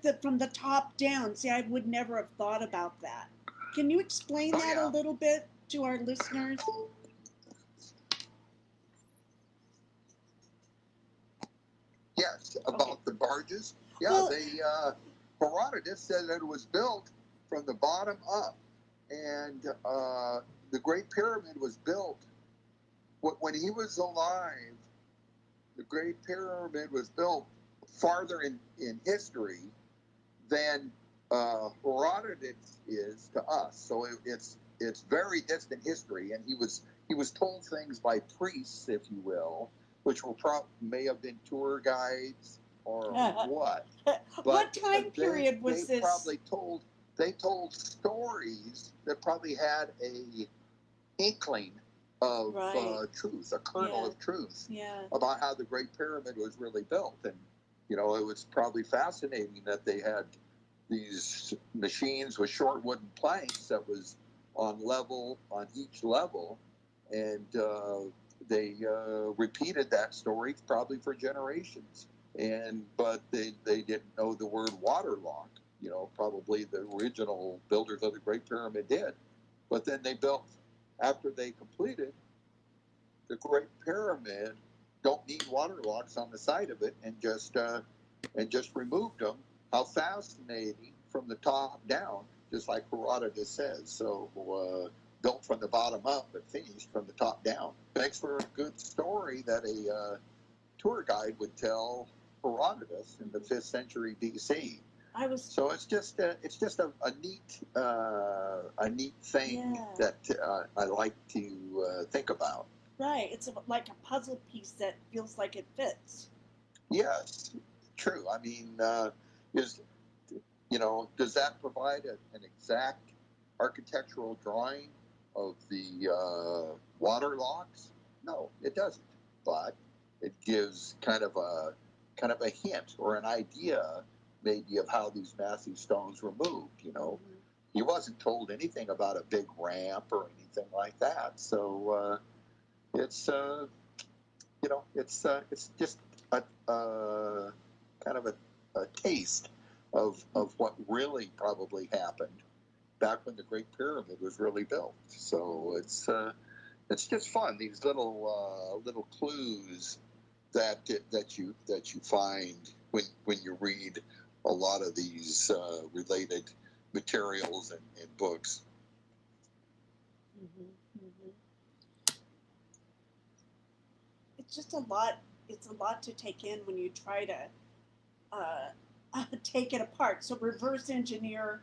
it from the top down. See, I would never have thought about that. Can you explain that a little bit to our listeners? Yes, about the barges. Yeah, Well, Herodotus said that it was built from the bottom up, and the Great Pyramid was built when he was alive. The Great Pyramid was built farther in history than Herodotus is to us. So it's very distant history, and he was told things by priests, if you will, which may have been tour guides or what. What time period was this? They told stories that probably had a inkling of truth, a kernel of truth about how the Great Pyramid was really built. And, it was probably fascinating that they had these machines with short wooden planks that was on each level. And they repeated that story probably for generations. But they didn't know the word waterlock. Probably the original builders of the Great Pyramid did. But then after they completed the Great Pyramid, don't need water locks on the side of it, and just removed them. How fascinating from the top down, just like Herodotus says. So built from the bottom up, but finished from the top down. Makes for a good story that a tour guide would tell Herodotus in the 5th century BC. So it's just a neat thing that I like to think about. Right, it's like a puzzle piece that feels like it fits. Yes, true. I mean, does that provide an exact architectural drawing of the water locks? No, it doesn't. But it gives kind of a hint or an idea, maybe, of how these massive stones were moved. He wasn't told anything about a big ramp or anything like that. So it's just a kind of a taste of what really probably happened back when the Great Pyramid was really built. So it's just fun, these little clues that you find when you read a lot of these related materials and books. It's just a lot. It's a lot to take in when you try to take it apart. So reverse engineer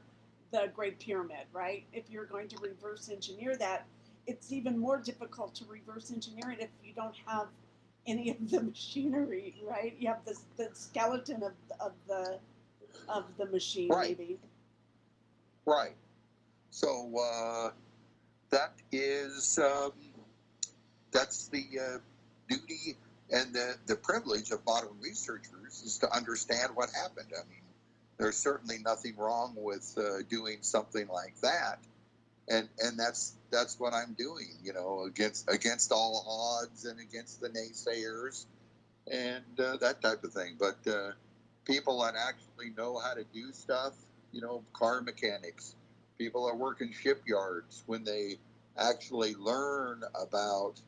the Great Pyramid, right? If you're going to reverse engineer that, it's even more difficult to reverse engineer it if you don't have any of the machinery, right? You have the skeleton of the machine, maybe. Right. So that is that's the duty and the privilege of modern researchers, is to understand what happened. I mean, there's certainly nothing wrong with doing something like that, and that's what I'm doing. Against all odds and against the naysayers and that type of thing. But people that actually know how to do stuff, car mechanics, people that work in shipyards, when they actually learn about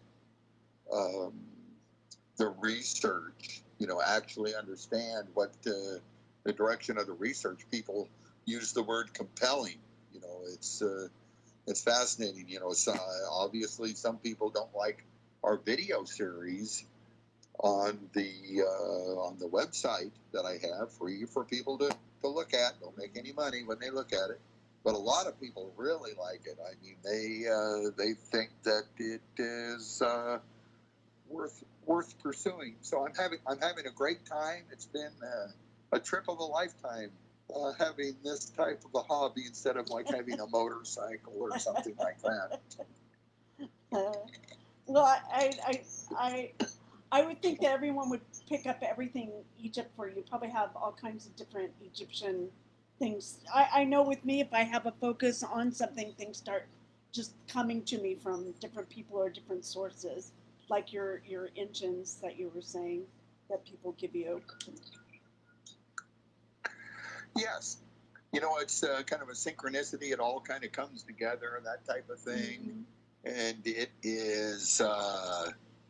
the research, actually understand what the direction of the research. People use the word compelling. It's fascinating. So obviously some people don't like our video series on the website that I have free for people to look at. Don't make any money when they look at it, but a lot of people really like it. I mean, they think that it is worth pursuing. So I'm having a great time. It's been a trip of a lifetime. Having this type of a hobby instead of like having a motorcycle or something like that. Well, I would think that everyone would pick up everything Egypt for you. Probably have all kinds of different Egyptian things. I know with me, if I have a focus on something, things start just coming to me from different people or different sources, like your engines that you were saying that people give you. Yes. It's kind of a synchronicity. It all kind of comes together, that type of thing. Mm-hmm. And it is,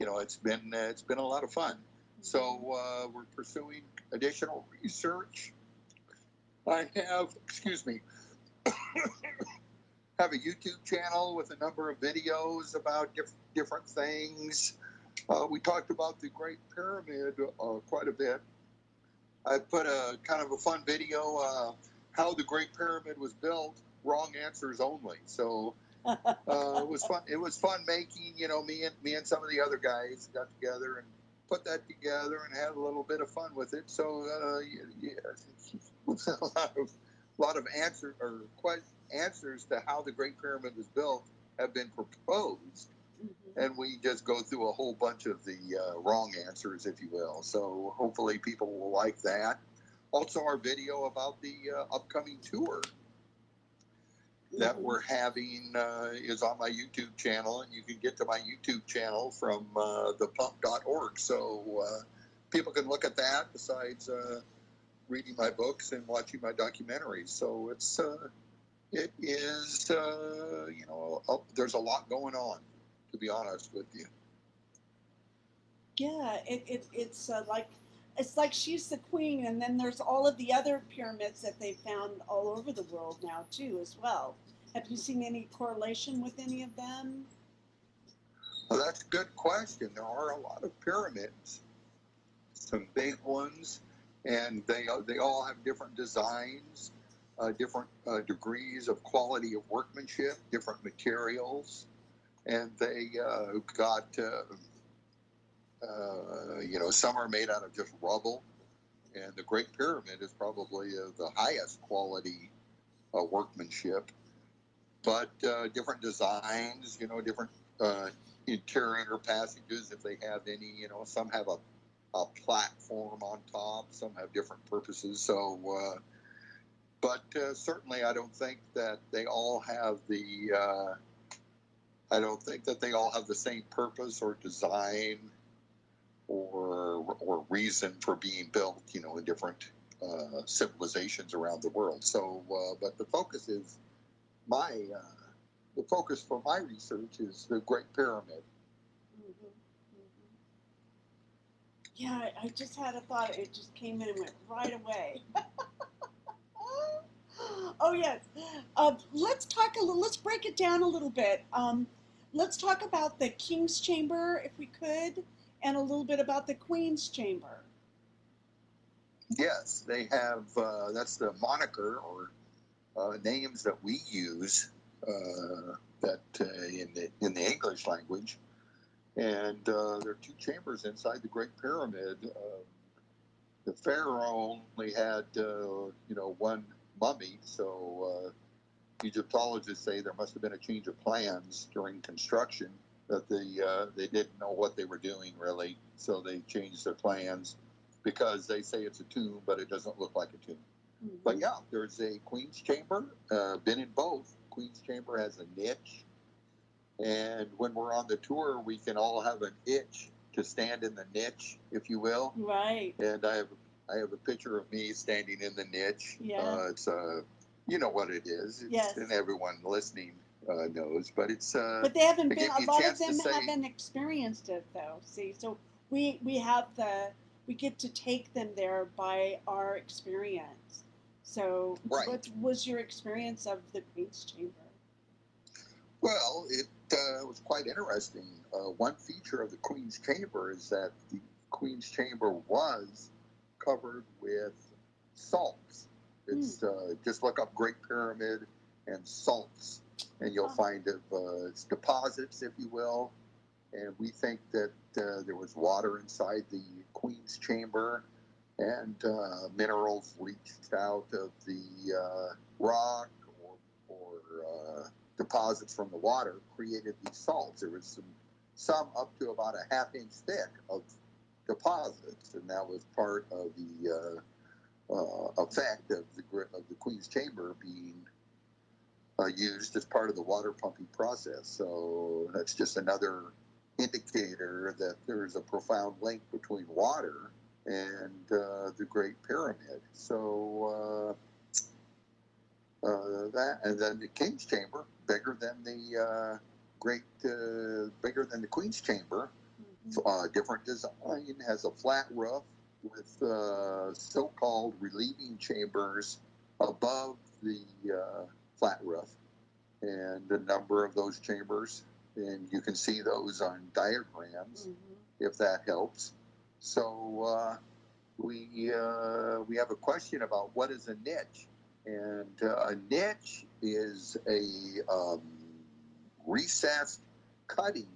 it's been a lot of fun. Mm-hmm. So we're pursuing additional research. I have, have a YouTube channel with a number of videos about different things. We talked about the Great Pyramid quite a bit. I put a kind of a fun video, how the Great Pyramid was built, wrong answers only. So it was fun. It was fun making. Me and some of the other guys got together and put that together and had a little bit of fun with it. So a lot of answers to how the Great Pyramid was built have been proposed. Mm-hmm. And we just go through a whole bunch of the wrong answers, if you will. So hopefully people will like that. Also, our video about the upcoming tour that we're having is on my YouTube channel, and you can get to my YouTube channel from thepump.org. So people can look at that besides reading my books and watching my documentaries. So it is, there's a lot going on, to be honest with you. Yeah, it's like she's the queen, and then there's all of the other pyramids that they found all over the world now too, as well. Have you seen any correlation with any of them? Well, that's a good question. There are a lot of pyramids, some big ones, and they all have different designs, different degrees of quality of workmanship, different materials, and they got. Some are made out of just rubble, and the Great Pyramid is probably the highest quality workmanship. But different designs, different interior passages, if they have any, some have a platform on top, some have different purposes. So, but certainly I don't think that they all have the same purpose or design or reason for being built, in different civilizations around the world. So, but the focus is the focus for my research is the Great Pyramid. Mm-hmm. Mm-hmm. Yeah, I just had a thought. It just came in and went right away. Oh yes. Let's break it down a little bit. Let's talk about the King's Chamber, if we could, and a little bit about the Queen's Chamber. Yes, they have. That's the moniker or names that we use in the English language. And there are two chambers inside the Great Pyramid. The pharaoh only had one mummy, so Egyptologists say there must have been a change of plans during construction, that they didn't know what they were doing really, so they changed their plans because they say it's a tomb, but it doesn't look like a tomb. Mm-hmm. But yeah, there's a Queen's Chamber. Been in both. Queen's Chamber has a niche, and when we're on the tour, we can all have an itch to stand in the niche, if you will. Right. And I have a picture of me standing in the niche. Yeah. It's you know what it is. Yes. And everyone listening knows, but it's. But they haven't been. A lot of them haven't experienced it though. See, so we get to take them there by our experience. So, right. What was your experience of the Queen's Chamber? Well, it was quite interesting. One feature of the Queen's Chamber is that the Queen's Chamber was covered with salts. It's just look up Great Pyramid and salts, and you'll find it's deposits, if you will, and we think that there was water inside the Queen's chamber, and minerals leached out of the rock or deposits from the water created these salts. There was some up to about a half-inch thick of deposits, and that was part of the effect of the Queen's chamber being used as part of the water pumping process. So that's just another indicator that there's a profound link between water and the Great Pyramid. So that, and then the King's chamber, bigger than the bigger than the Queen's chamber. Different design, has a flat roof with so-called relieving chambers above the flat roof, and a number of those chambers, and you can see those on diagrams if that helps. So we have a question about what is a niche, and a niche is a recessed cutting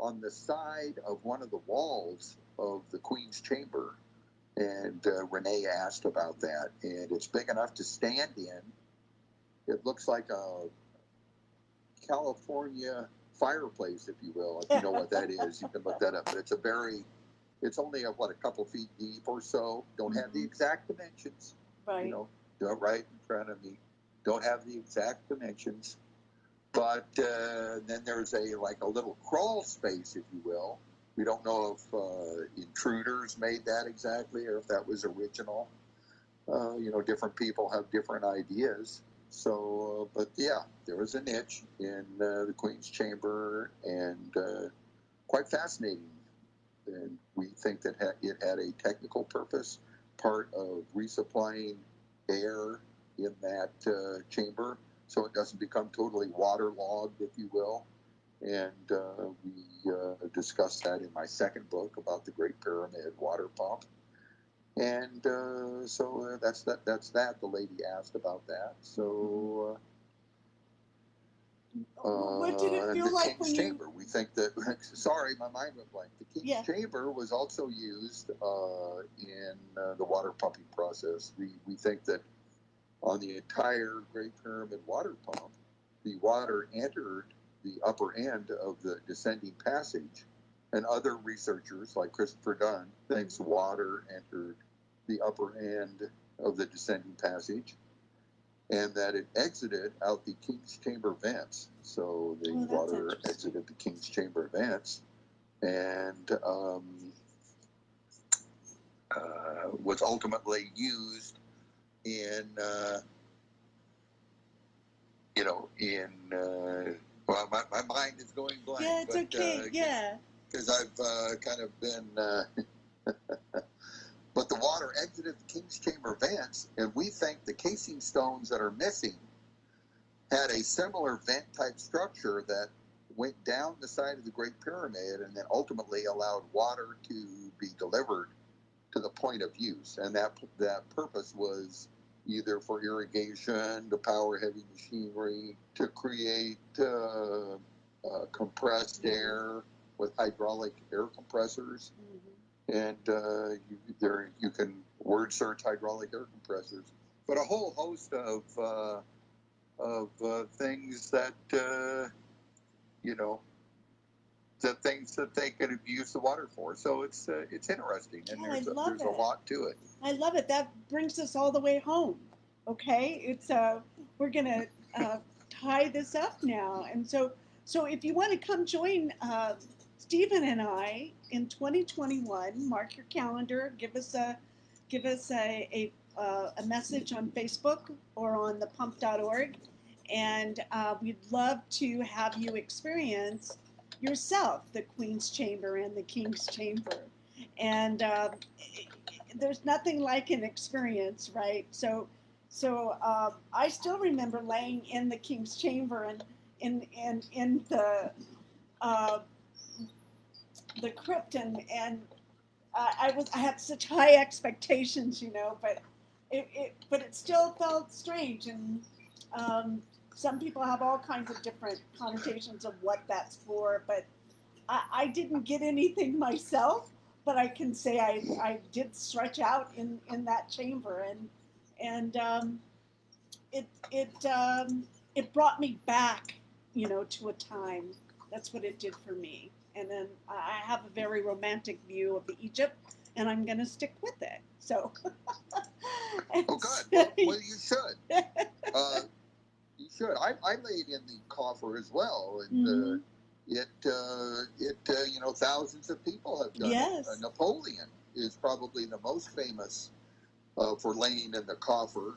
on the side of one of the walls of the Queen's chamber, and Renee asked about that, and it's big enough to stand in. It looks like a California fireplace, if you will. If you know what that is, you can look that up. But it's only a couple feet deep or so. Don't have the exact dimensions. Right. You know, do it right in front of me. Don't have the exact dimensions. But then there's a little crawl space, if you will. We don't know if Intruders made that exactly or if that was original. Different people have different ideas. So, but yeah, there was a niche in the Queen's chamber, and quite fascinating. And we think that it had a technical purpose, part of resupplying air in that chamber, so it doesn't become totally waterlogged, if you will. And we discussed that in my second book about the Great Pyramid water pump. And so that's that. The lady asked about that. So what did it feel like King's when chamber? We think that. Sorry, my mind went blank. The King's chamber was also used in the water pumping process. We think that on the entire Great Pyramid water pump, the water entered the upper end of the descending passage, and other researchers like Christopher Dunn thinks water entered the upper end of the descending passage, and that it exited out the King's chamber vents. So the water exited the King's chamber vents, and was ultimately used in well, my mind is going blank. Yeah, it's okay. Because I've kind of been, but the water exited the King's chamber vents, and we think the casing stones that are missing had a similar vent type structure that went down the side of the Great Pyramid and then ultimately allowed water to be delivered to the point of use. And that purpose was either for irrigation, to power heavy machinery, to create compressed air with hydraulic air compressors. And you can word search hydraulic air compressors, but a whole host of things that the things that they could use the water for. So it's interesting, and there's a lot to it. I love it. That brings us all the way home. Okay, it's we're gonna tie this up now, and so if you want to come join Stephen and I in 2021, mark your calendar. Give us a message on Facebook or on thepump.org, and we'd love to have you experience yourself the Queen's Chamber and the King's Chamber. And there's nothing like an experience, right? So I still remember laying in the King's Chamber and in the crypt, and I had such high expectations, but it still felt strange, and some people have all kinds of different connotations of what that's for, but I didn't get anything myself, but I can say I did stretch out in that chamber, and it brought me back, to a time. That's what it did for me. And then I have a very romantic view of Egypt, and I'm going to stick with it. So. Oh, good. Well, you should. You should. I laid in the coffer as well, and thousands of people have done Yes. it. Napoleon is probably the most famous for laying in the coffer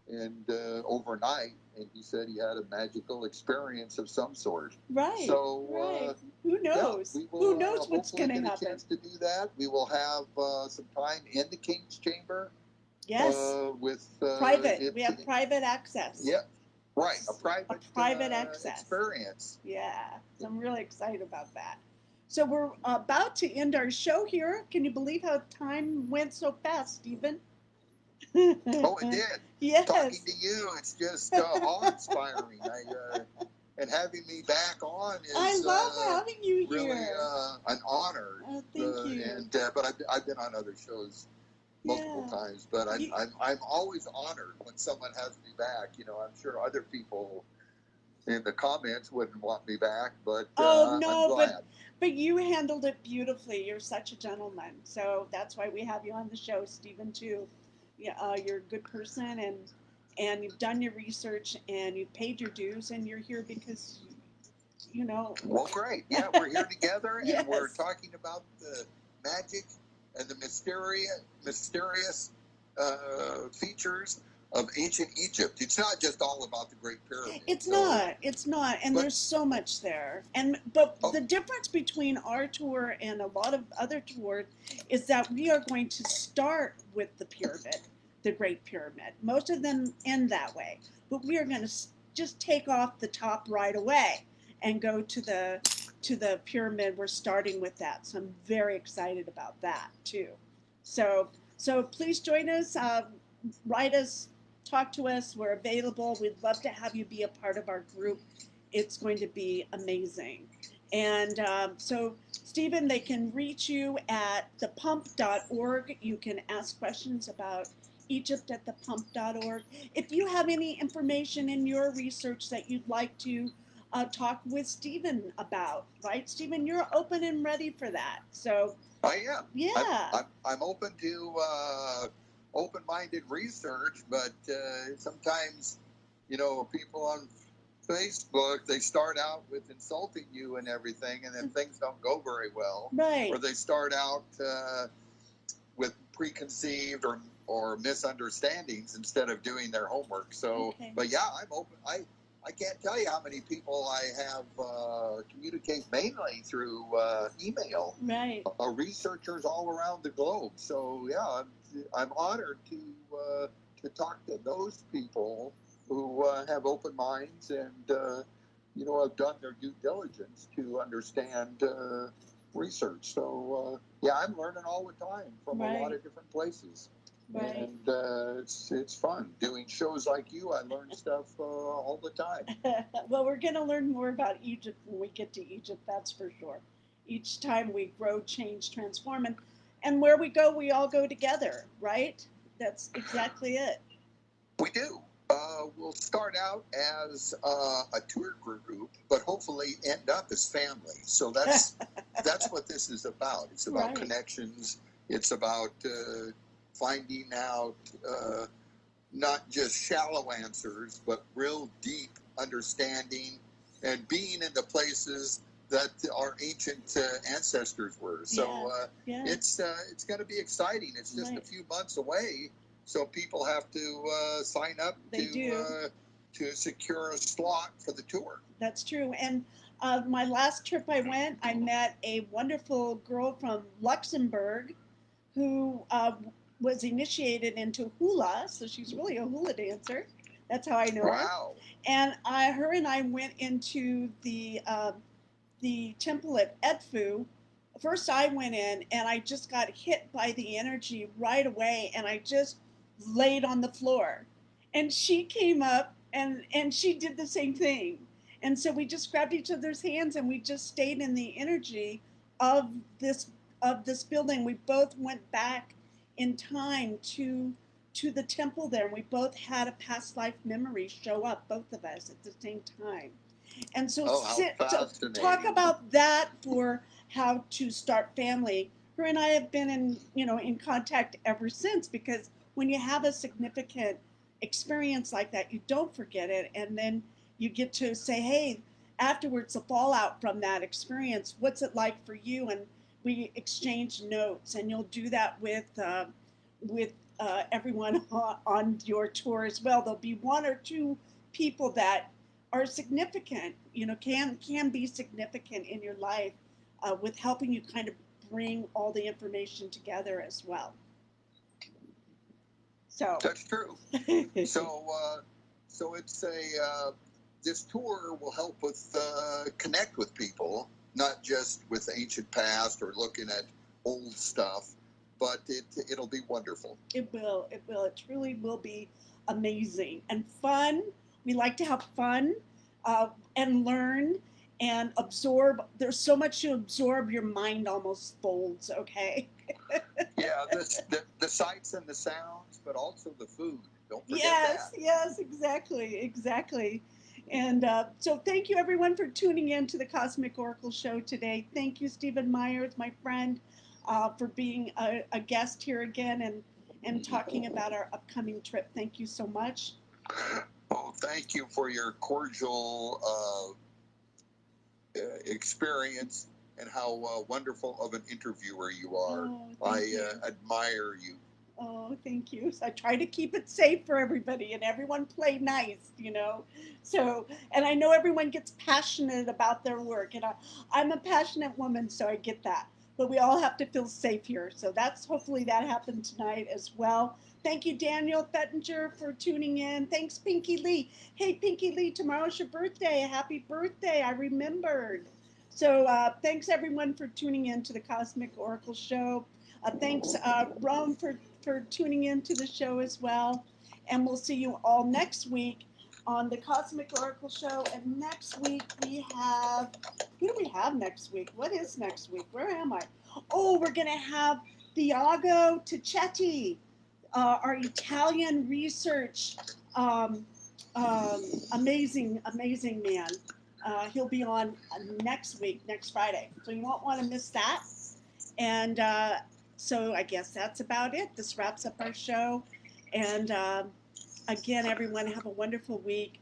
and overnight, and he said he had a magical experience of some sort. Right. So right. Who knows? Yeah, we will, Who knows what's going to get a happen? chance to do that. We will have some time in the King's Chamber. Yes. With private. We have private access. Yeah. Right. A private access experience. Yeah. So I'm really excited about that. So we're about to end our show here. Can you believe how time went so fast, Stephen? Oh, it did. Yes. Talking to you, it's just awe-inspiring. And having me back on is I love having you really here. an honor. Oh, thank you. And but I've been on other shows multiple times, but I'm always honored when someone has me back. I'm sure other people in the comments wouldn't want me back, but no, I'm glad. But you handled it beautifully. You're such a gentleman, so that's why we have you on the show, Stephen. Too. Yeah, you're a good person, and you've done your research and you've paid your dues, and you're here because Well, great. Yeah, we're here together, Yes. and we're talking about the magic and the mysterious features of ancient Egypt. It's not just all about the Great Pyramid. It's not, and there's so much there. But the difference between our tour and a lot of other tours is that we are going to start with the pyramid, the Great Pyramid. Most of them end that way, but we are going to just take off the top right away and go to the pyramid. We're starting with that, so I'm very excited about that too. So please join us, write us, talk to us. We're available. We'd love to have you be a part of our group. It's going to be amazing. And so, Stephen, they can reach you at thepump.org. You can ask questions about Egypt at thepump.org. If you have any information in your research that you'd like to talk with Stephen about, right? Stephen, you're open and ready for that. So I am. Yeah. I'm open to open-minded research, but sometimes, people on Facebook, they start out with insulting you and everything, and then things don't go very well. Right. Or they start out with preconceived or misunderstandings instead of doing their homework. So, But yeah, I'm open. I can't tell you how many people I have communicate mainly through email. Right. Researchers all around the globe. So yeah, I'm honored to talk to those people who have open minds and have done their due diligence to understand research. So yeah, I'm learning all the time from a lot of different places. Right. And it's fun doing shows like you. I learn stuff all the time. Well, we're going to learn more about Egypt when we get to Egypt, that's for sure. Each time we grow, change, transform, and where we go, we all go together, right? That's exactly it. We do. We'll start out as a tour group, but hopefully end up as family. So that's what this is about. It's about connections. It's about finding out not just shallow answers, but real deep understanding and being in the places that our ancient ancestors were. So it's going to be exciting. It's just a few months away, so people have to sign up to secure a slot for the tour. That's true. And my last trip I went, I met a wonderful girl from Luxembourg who was initiated into hula, so she's really a hula dancer. That's how I know her. And her and I went into the temple at Edfu. First, I went in and I just got hit by the energy right away, and I just laid on the floor. And she came up and she did the same thing. And so we just grabbed each other's hands and we just stayed in the energy of this building. We both went back in time to the temple there. We both had a past life memory show up, both of us at the same time. And so, how fascinating. talk about that for how to start family. Her and I have been in contact ever since, because when you have a significant experience like that, you don't forget it, and then you get to say, hey, afterwards, the fallout from that experience, what's it like for you? And we exchange notes, and you'll do that with everyone on your tour as well. There'll be one or two people that are significant, can be significant in your life, with helping you kind of bring all the information together as well. So that's true. So it's this tour will help with connect with people, not just with ancient past or looking at old stuff, but it'll be wonderful. It will. It truly will be amazing and fun. We like to have fun and learn and absorb. There's so much to absorb, your mind almost folds, okay? Yeah, the sights and the sounds, but also the food. Don't forget that. Yes, exactly. And so thank you, everyone, for tuning in to the Cosmic Oracle Show today. Thank you, STEVEN Meyers, my friend, for being a guest here again and talking about our upcoming trip. Thank you so much. Oh, thank you for your cordial experience and how wonderful of an interviewer you are. I admire you. Oh, thank you. So I try to keep it safe for everybody and everyone play nice, So, and I know everyone gets passionate about their work, and I'm a passionate woman, so I get that. But we all have to feel safe here. So hopefully that happened tonight as well. Thank you, Daniel Fettinger, for tuning in. Thanks, Pinky Lee. Hey, Pinky Lee, tomorrow's your birthday. Happy birthday. I remembered. So thanks, everyone, for tuning in to the Cosmic Oracle Show. Thanks, Rome, for tuning in to the show as well. And we'll see you all next week on the Cosmic Oracle Show. And next week we have, who do we have next week? What is next week? Where am I? Oh, we're going to have Thiago Ticchetti, our Italian research, amazing man. He'll be on next week, next Friday. So you won't want to miss that. And so I guess that's about it. This wraps up our show. And again, everyone, have a wonderful week.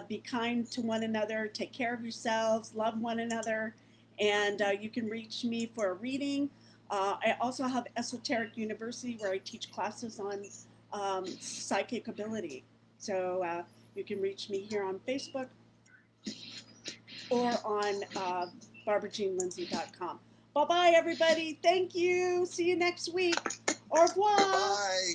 Be kind to one another. Take care of yourselves. Love one another. And you can reach me for a reading. I also have Esoteric University, where I teach classes on psychic ability. So you can reach me here on Facebook or on BarbaraJeanLindsey.com. Bye-bye, everybody. Thank you. See you next week. Au revoir. Bye.